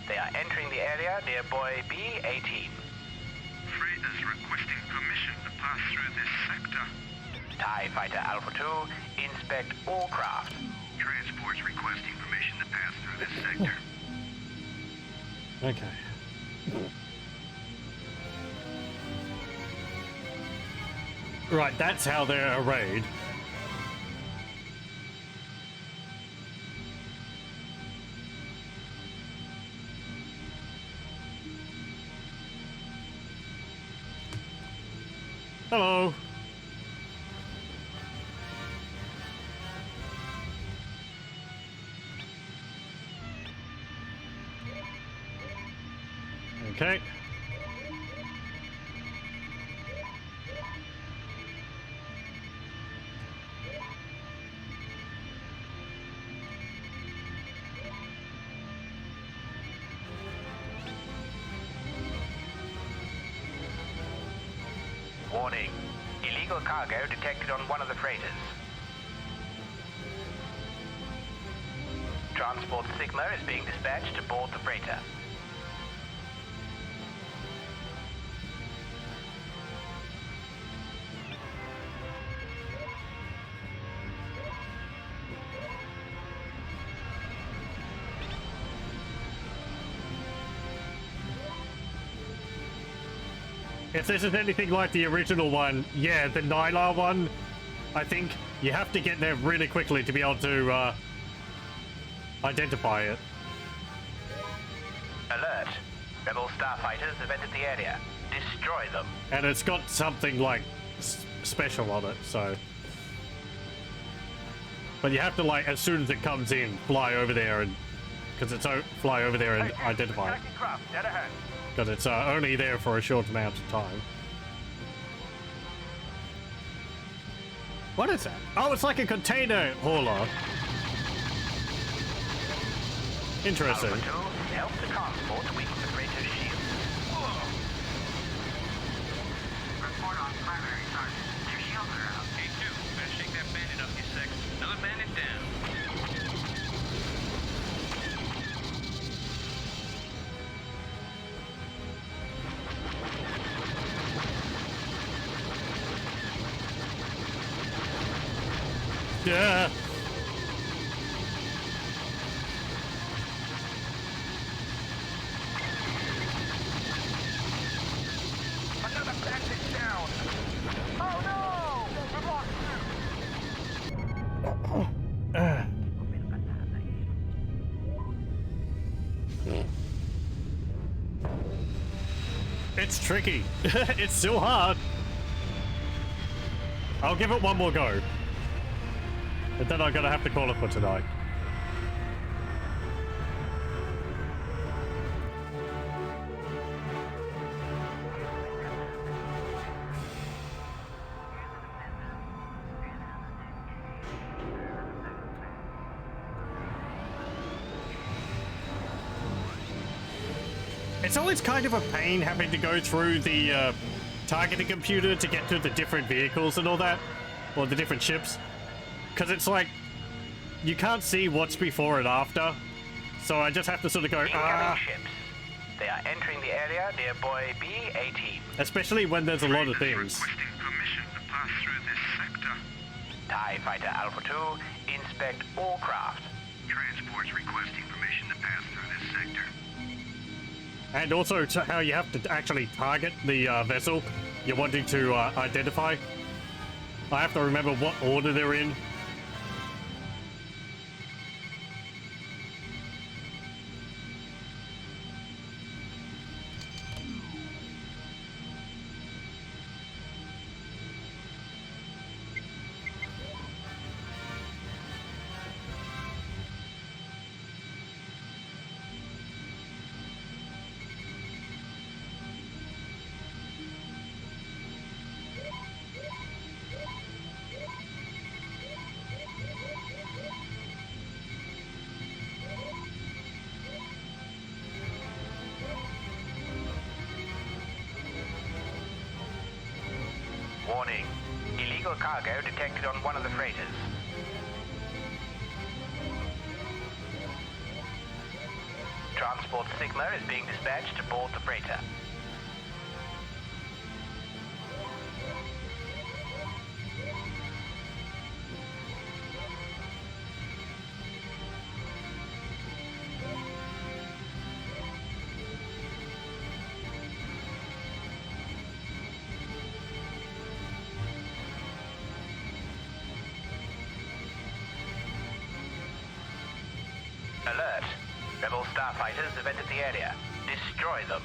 They are entering the area near buoy B-18. Freighters requesting permission to pass through this sector. TIE Fighter Alpha 2, inspect all craft. Transport's requesting permission to pass through this sector. Okay. Right, that's how they're arrayed. Hello. Okay. Warning. Illegal cargo detected on one of the freighters. Transport Sigma is being dispatched to board the freighter. If this is anything like the original one, yeah, the Nylar one, I think you have to get there really quickly to be able to identify it. Alert. Rebel starfighters have entered the area. Destroy them. And it's got something like special on it, so. But you have to, like, as soon as it comes in, fly over there and, because it's fly over there and identify it. Attacking craft, dead ahead. Because it's only there for a short amount of time. What is that? Oh, it's like a container hauler. Interesting. Alpha 2, help the transport to weaken the freighter's shield. Report on primary target. Their shields are out. K2, better shake that bandit up, you sex. Another bandit down. Yeah. Another bandit down. Oh no! We've lost It's tricky. It's still hard. I'll give it one more go. But then I'm gonna have to call it for tonight. It's always kind of a pain having to go through the targeting computer to get to the different vehicles and all that, or the different ships. Because it's like, you can't see what's before and after, so I just have to sort of go, Incoming ships. They are entering the area near buoy B-18. especially when there's a lot of things. Requesting permission to pass through this sector. TIE Fighter Alpha 2, inspect all craft. Transport's requesting permission to pass through this sector. And also how you have to actually target the vessel you're wanting to identify. I have to remember what order they're in. Warning. Illegal cargo detected on one of the freighters. Transport Sigma is being dispatched to board the freighter. starfighters have entered the area. Destroy them.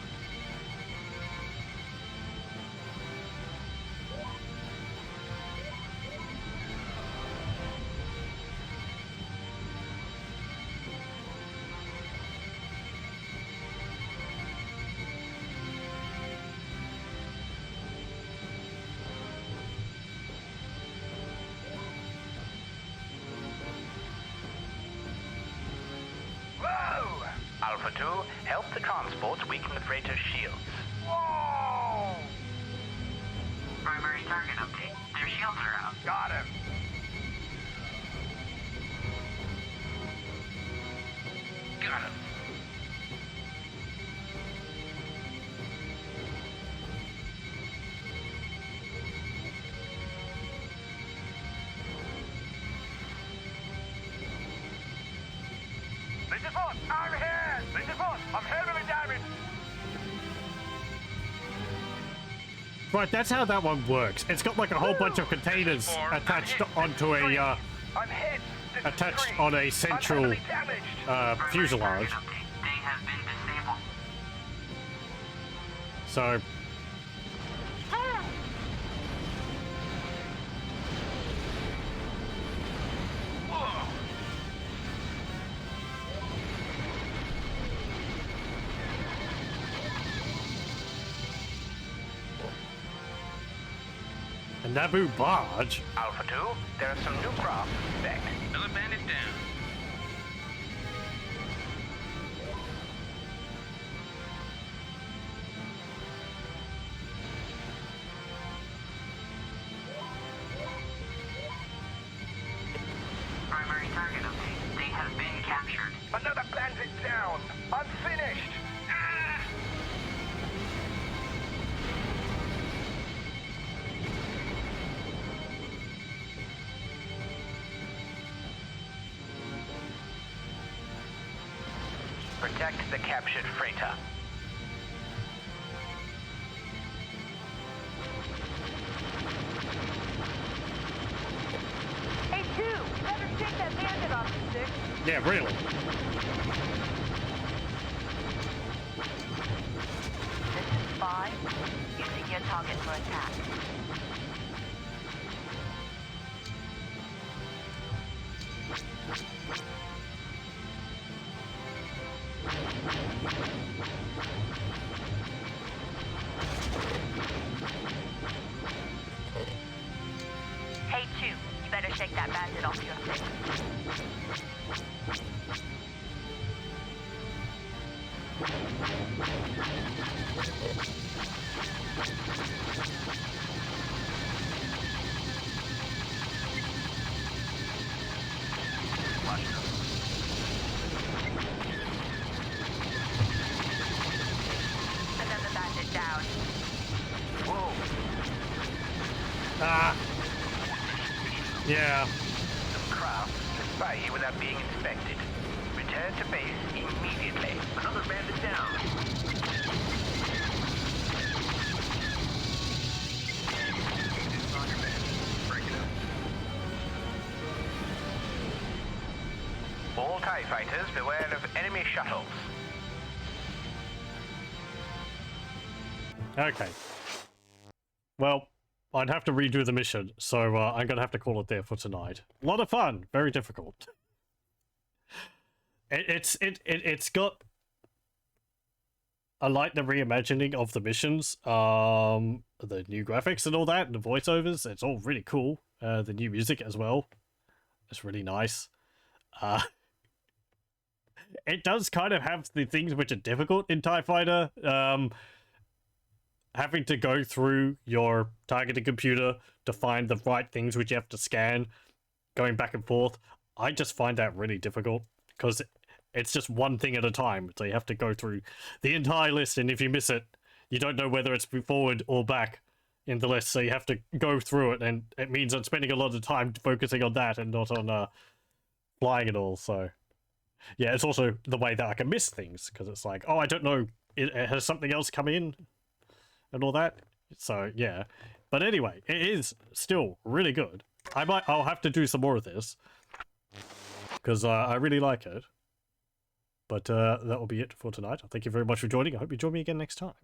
Alpha 2, help the transports weaken the freighter's shields. Whoa! Primary target update. Their shields are out. Got him. Got him. Mr. Foot, I'm here! Mr. Foot, I'm heavily damaged! Right, that's how that one works. It's got like a whole bunch of containers attached onto a, I'm hit! This is attached Green. on a I'm central, heavily damaged. fuselage. They have been disabled. So, a Naboo barge? Alpha 2, there are some new craft spec. Another bandit down. Primary target update. They have been captured. Another bandit down! I'm finished! Ah! Protect the captured freighter. Hey, two! You better take that bandit off the stick. Yeah, really. This is 5. Using your target for attack. Hey, 2. You better shake that bandit off your stick. Another bandit down. Whoa! Ah. Yeah. Some craft can spy here without being inspected. Return to base immediately. Another bandit down. All TIE fighters, beware of enemy shuttles. Okay. Well, I'd have to redo the mission, so I'm gonna have to call it there for tonight. A lot of fun, very difficult. It's got, I like the reimagining of the missions, the new graphics and all that, and the voiceovers. It's all really cool. The new music as well. It's really nice. It does kind of have the things which are difficult in TIE Fighter. Having to go through your targeting computer to find the right things which you have to scan, going back and forth. I just find that really difficult because it's just one thing at a time. So you have to go through the entire list, and if you miss it, you don't know whether it's forward or back in the list. So you have to go through it, and it means I'm spending a lot of time focusing on that and not on flying at all. So yeah, it's also the way that I can miss things because it's like, oh, I don't know, it has something else come in and all that. So yeah, but anyway, it is still really good. I'll have to do some more of this because I really like it. But that will be it for tonight. Thank you very much for joining. I hope you join me again next time.